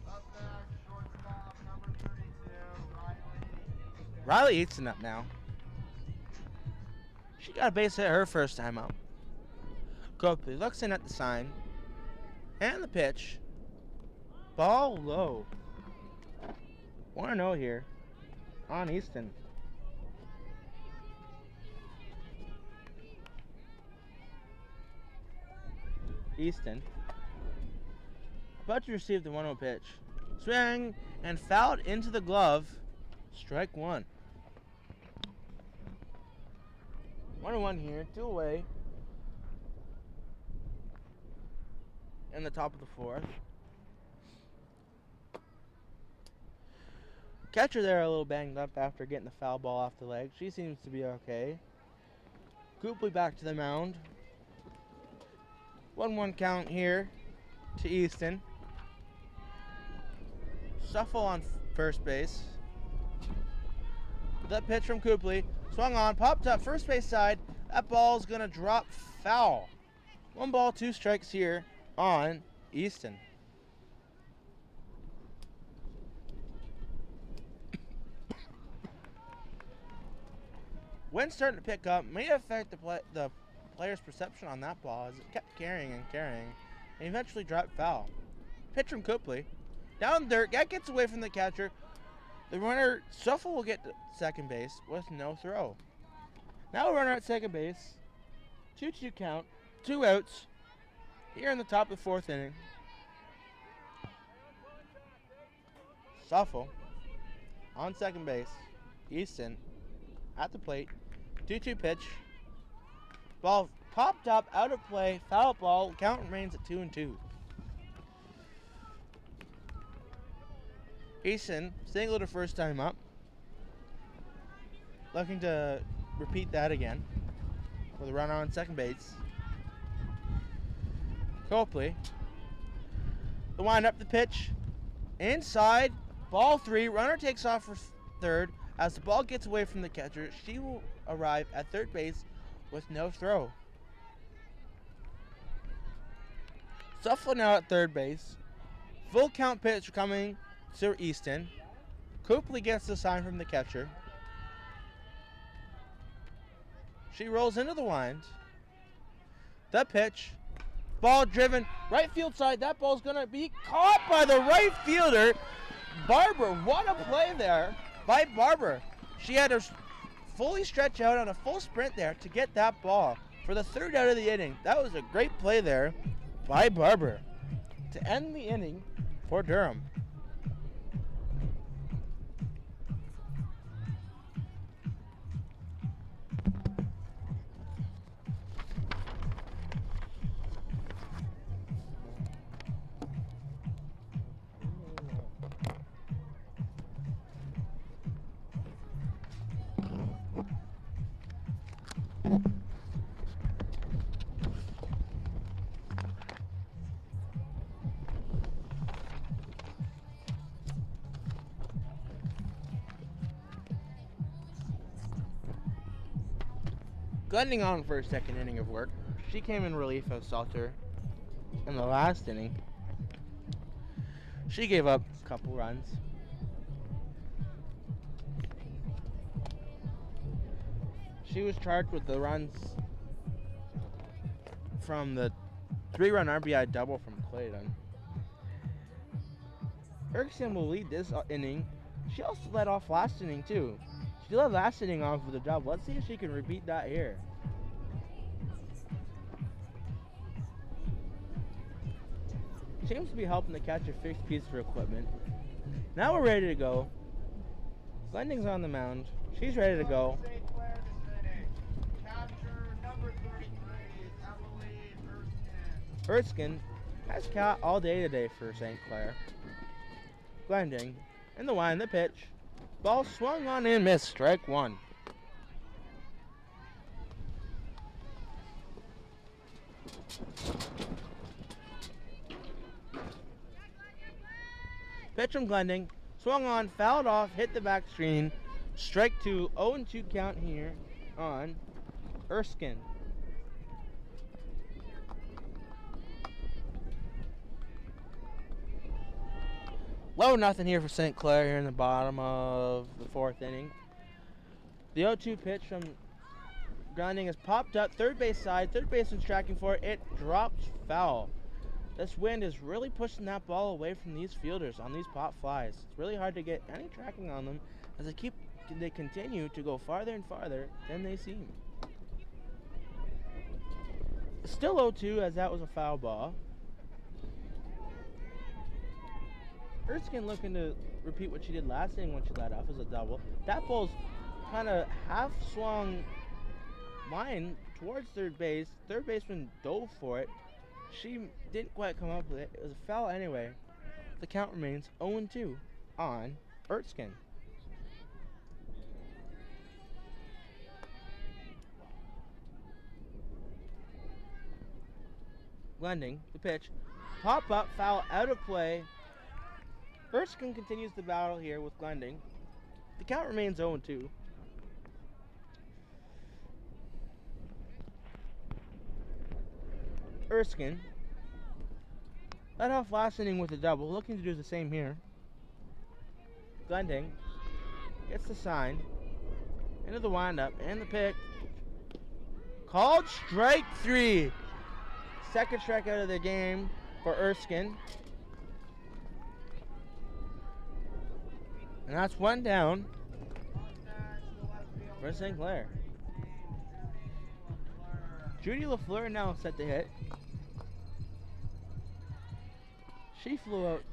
Up next, shortstop number 32, Riley Easton up now. She got a base hit her first time up. Copley looks in at the sign. And the pitch. Ball low. 1-0 here on Easton. Easton about to receive the 1-0 pitch. Swing and fouled into the glove. Strike one. 1-1 here, 2 away. In the top of the fourth. Catcher there a little banged up after getting the foul ball off the leg. She seems to be okay. Copley back to the mound. 1-1 count here to Easton. Suffel on first base. The pitch from Copley. Swung on, popped up, first base side. That ball's going to drop foul. 1 ball, 2 strikes here on Easton. Wind starting to pick up may affect the player's perception on that ball as it kept carrying and eventually dropped foul. Pitch from Copley. Down the dirt, that gets away from the catcher. The runner, Suffel, will get to second base with no throw. Now a runner at second base. 2-2 count. 2 outs. Here in the top of the fourth inning. Suffel on second base. Easton at the plate. 2-2 pitch. Ball popped up, out of play. Foul ball. Count remains at 2-2. Easton singled her first time up. Looking to repeat that again with a runner on second base. Copley. The wind up, the pitch. Inside. Ball 3. Runner takes off for third. As the ball gets away from the catcher, she will arrive at third base with no throw. Suffle now at third base. Full count pitch coming to Easton. Copley gets the sign from the catcher. She rolls into the wind. The pitch. Ball driven right field side. That ball's going to be caught by the right fielder. Barber, what a play there by Barber. She had to fully stretch out on a full sprint there to get that ball for the third out of the inning. That was a great play there by Barber to end the inning for Durham. Glending on for her second inning of work. She came in relief of Salter in the last inning. She gave up a couple runs. She was charged with the runs from the 3-run RBI double from Clayton. Erickson will lead this inning. She also led off last inning too. She led last inning off with a double. Let's see if she can repeat that here. Seems to be helping the catcher fix piece of equipment. Now we're ready to go. Glending's on the mound. She's ready to go. St. Clair this inning. Catcher number 33, Emily Erskine. Erskine has caught all day today for St. Clair. Glending in the wind, the pitch. Ball swung on and missed. Strike one. Pitch from Glending. Swung on, fouled off, hit the back screen. Strike two. 0-2 count here on Erskine. Low nothing here for St. Clair here in the bottom of the fourth inning. The 0-2 pitch from Glending has popped up third base side. Third baseman's tracking for it. It drops foul. This wind is really pushing that ball away from these fielders on these pop flies. It's really hard to get any tracking on them as they continue to go farther and farther than they seem. Still 0-2 as that was a foul ball. Erskine looking to repeat what she did last inning when she led off as a double. That ball's kind of half swung line towards third base. Third baseman dove for it. She didn't quite come up with it. It was a foul anyway. The count remains 0-2 on Erskine. Glending, the pitch. Pop up, foul out of play. Erskine continues the battle here with Glending. The count remains 0-2. Erskine led off last inning with a double, looking to do the same here. Glending gets the sign into the windup and the pick. Called strike three. Second strikeout of the game for Erskine. And that's one down for St. Clair. Judy LaFleur now set to hit.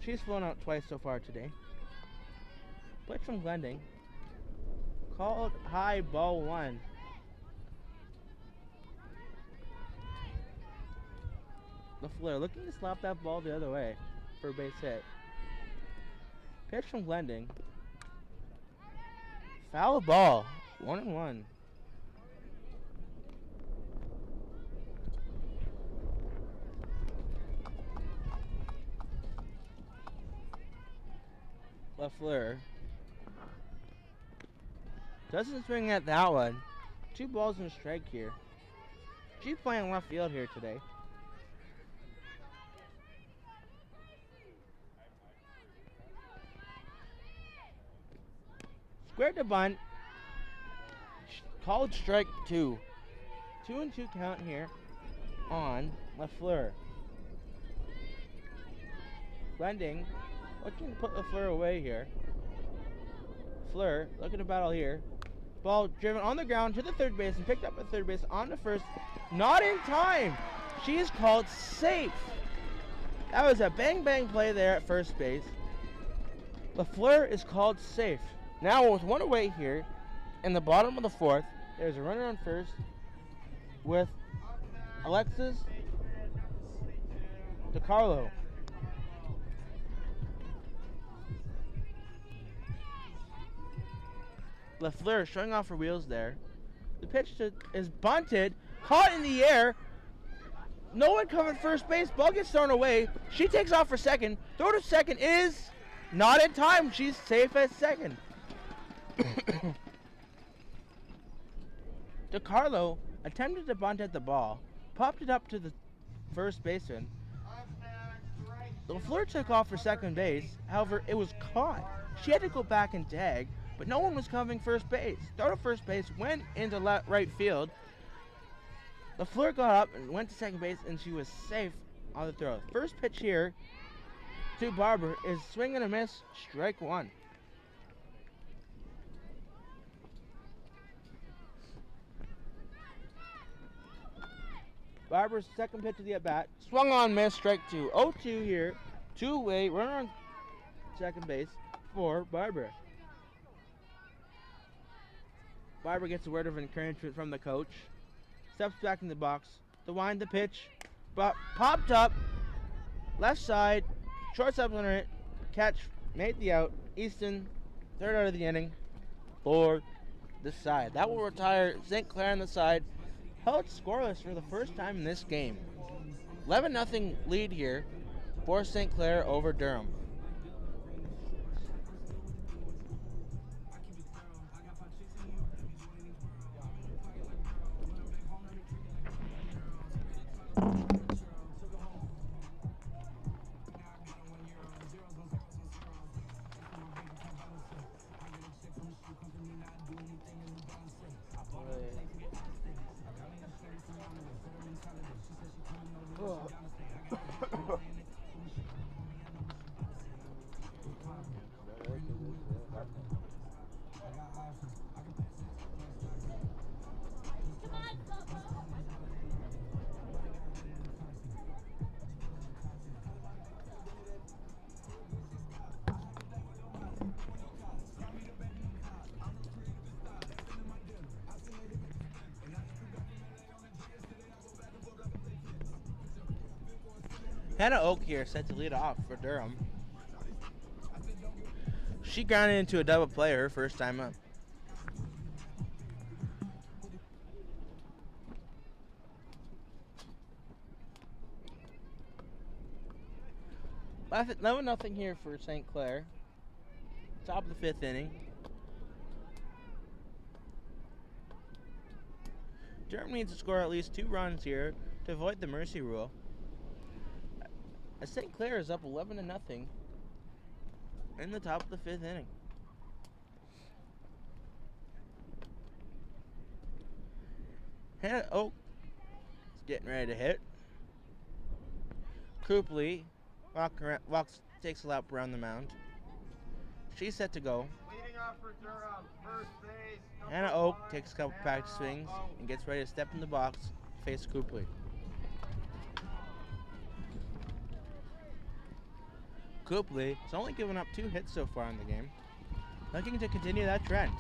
She's flown out twice so far today. Pitch from Glending. Called high, ball one. LaFleur looking to slap that ball the other way for a base hit. Pitch from Glending. Foul ball. 1-1. LaFleur Doesn't swing at that one. 2 balls and a strike here. She's playing left field here today. Squared to bunt. Called strike 2. 2-2 count here on LaFleur. Blending. Looking to put LaFleur away here. Fleur looking to battle here. Ball driven on the ground to the third base and picked up at third base on the first. Not in time. She is called safe. That was a bang play there at first base. LaFleur is called safe. Now with 1 away here in the bottom of the 4th, there's a runner on first with Alexis DiCarlo. LaFleur showing off her wheels there. The pitch is bunted, caught in the air. No one covered first base. Ball gets thrown away. She takes off for second. Throw to second is not in time. She's safe at second. DiCarlo attempted to bunt at the ball, popped it up to the first baseman. LaFleur took off for second base. However, it was caught. She had to go back and tag, but no one was covering first base. Throw to first base, went into right field. LaFleur got up and went to second base, and she was safe on the throw. First pitch here to Barber is swing and a miss, strike 1. Barber's second pitch of the at-bat. Swung on, miss, strike 2. 0-2 here. 2 away, runner on second base for Barber. Barber gets a word of encouragement from the coach. Steps back in the box. To wind the pitch. Popped up. Left side. Shortstop runner it. Catch. Made the out. Easton, third out of the inning for the side. That will retire St. Clair on the side. Held scoreless for the first time in this game. 11-0 lead here for St. Clair over Durham. Hannah Oak here set to lead off for Durham. She grounded into a double play her first time up. Left at 11-0 here for St. Clair. Top of the 5th inning. Durham needs to score at least 2 runs here to avoid the mercy rule. As St. Clair is up 11-0 in the top of the 5th inning. Hannah Oak is getting ready to hit. Copley takes a lap around the mound. She's set to go. Leading off for Durham, first base. Hannah Oak takes a couple practice swings and gets ready to step in the box to face Copley. Copley has only given up 2 hits so far in the game. Looking to continue that trend.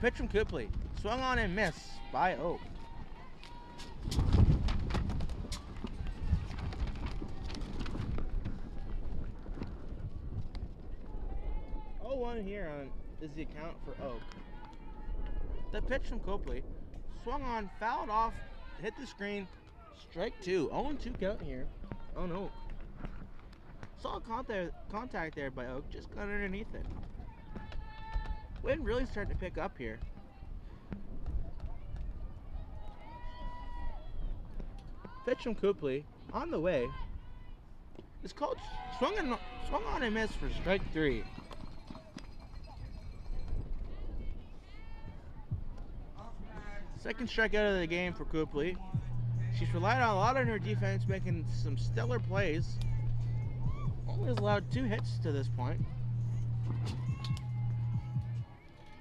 Pitch from Copley. Swung on and missed by Oak. One here is the account for Oak. The pitch from Copley. Swung on, fouled off, hit the screen. Strike 2. 0-2 count here on Oak. Saw contact there by Oak, just got underneath it. Wind really starting to pick up here. Pitch from Copley on the way. His coach swung on and missed for strike 3. Second strikeout of the game for Copley. She's relied a lot on her defense, making some stellar plays. Only has allowed 2 hits to this point.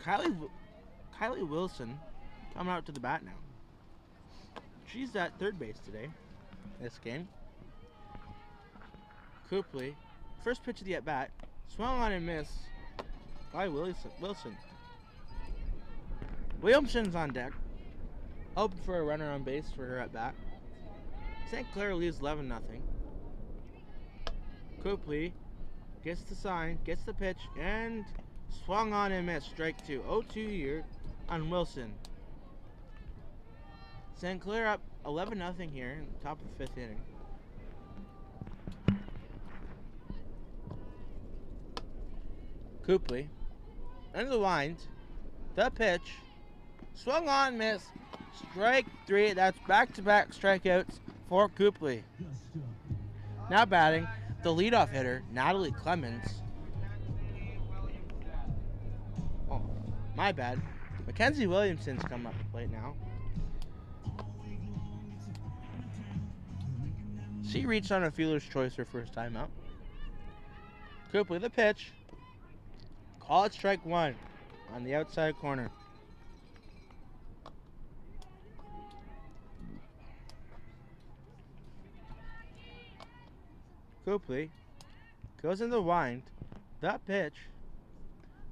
Kylie Wilson coming out to the bat now. She's at third base today, this game. Copley, first pitch of the at-bat, swung on and missed by Wilson. Williamson's on deck, hoping for a runner on base for her at-bat. St. Clair leads 11-0. Copley gets the sign, gets the pitch, and swung on and missed. Strike 2. 0-2 here on Wilson. St. Clair up 11-0 here in the top of the 5th inning. Copley under the wind. The pitch. Swung on, missed. Strike 3. That's back-to-back strikeouts for Copley. Now batting, the leadoff hitter, Natalie Clemens. Oh, my bad. Mackenzie Williamson's come up to plate now. She reached on a fielder's choice her first time out. Copley, the pitch. Call it strike 1 on the outside corner. Copley goes in the wind. The pitch.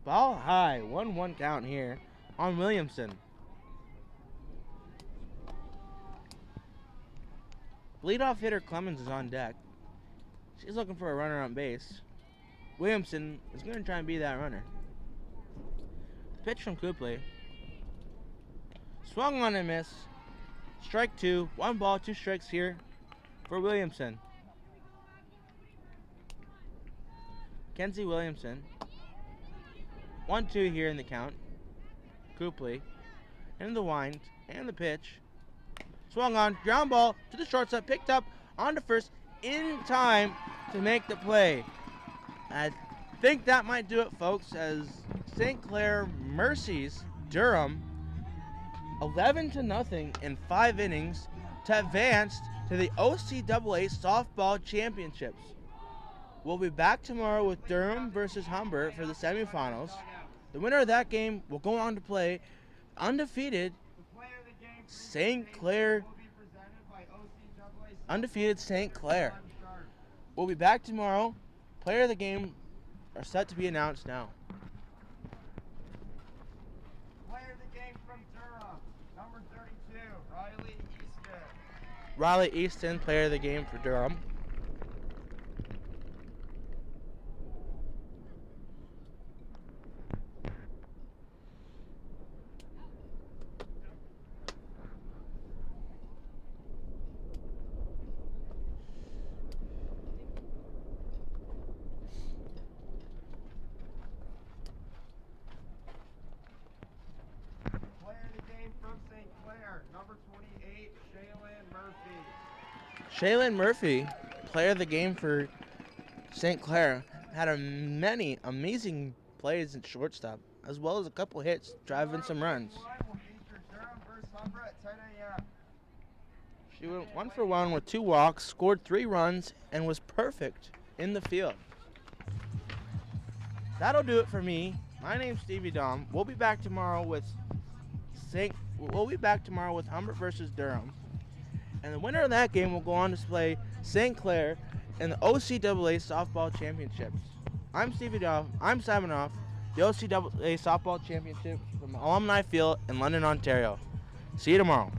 Ball high. 1-1 count here on Williamson. Leadoff hitter Clemens is on deck. She's looking for a runner on base. Williamson is going to try and be that runner. Pitch from Copley. Swung on and miss. Strike 2. 1 ball, 2 strikes here for Williamson. Kenzie Williamson. 1-2 here in the count. Copley. In the wind. And the pitch. Swung on. Ground ball to the shortstop. Picked up on to first in time to make the play. I think that might do it, folks, as St. Clair mercies Durham 11-0 in 5 innings to advance to the OCAA Softball Championships. We'll be back tomorrow with Durham versus Humber for the semifinals. The winner of that game will go on to play undefeated St. Clair. Undefeated St. Clair. We'll be back tomorrow. Player of the game are set to be announced now. Player of the game from Durham, number 32, Riley Easton. Riley Easton, player of the game for Durham. Number 28, Shaylin Murphy. Shaylin Murphy, player of the game for St. Clair, had many amazing plays at shortstop, as well as a couple hits, driving some runs. She went 1 for 1 with 2 walks, scored 3 runs, and was perfect in the field. That'll do it for me. My name's Stevie Dom. We'll be back tomorrow with Humber versus Durham. And the winner of that game will go on to play St. Clair in the OCAA Softball Championships. I'm Stevie Dom. I'm signing off the OCAA Softball Championships from Alumni Field in London, Ontario. See you tomorrow.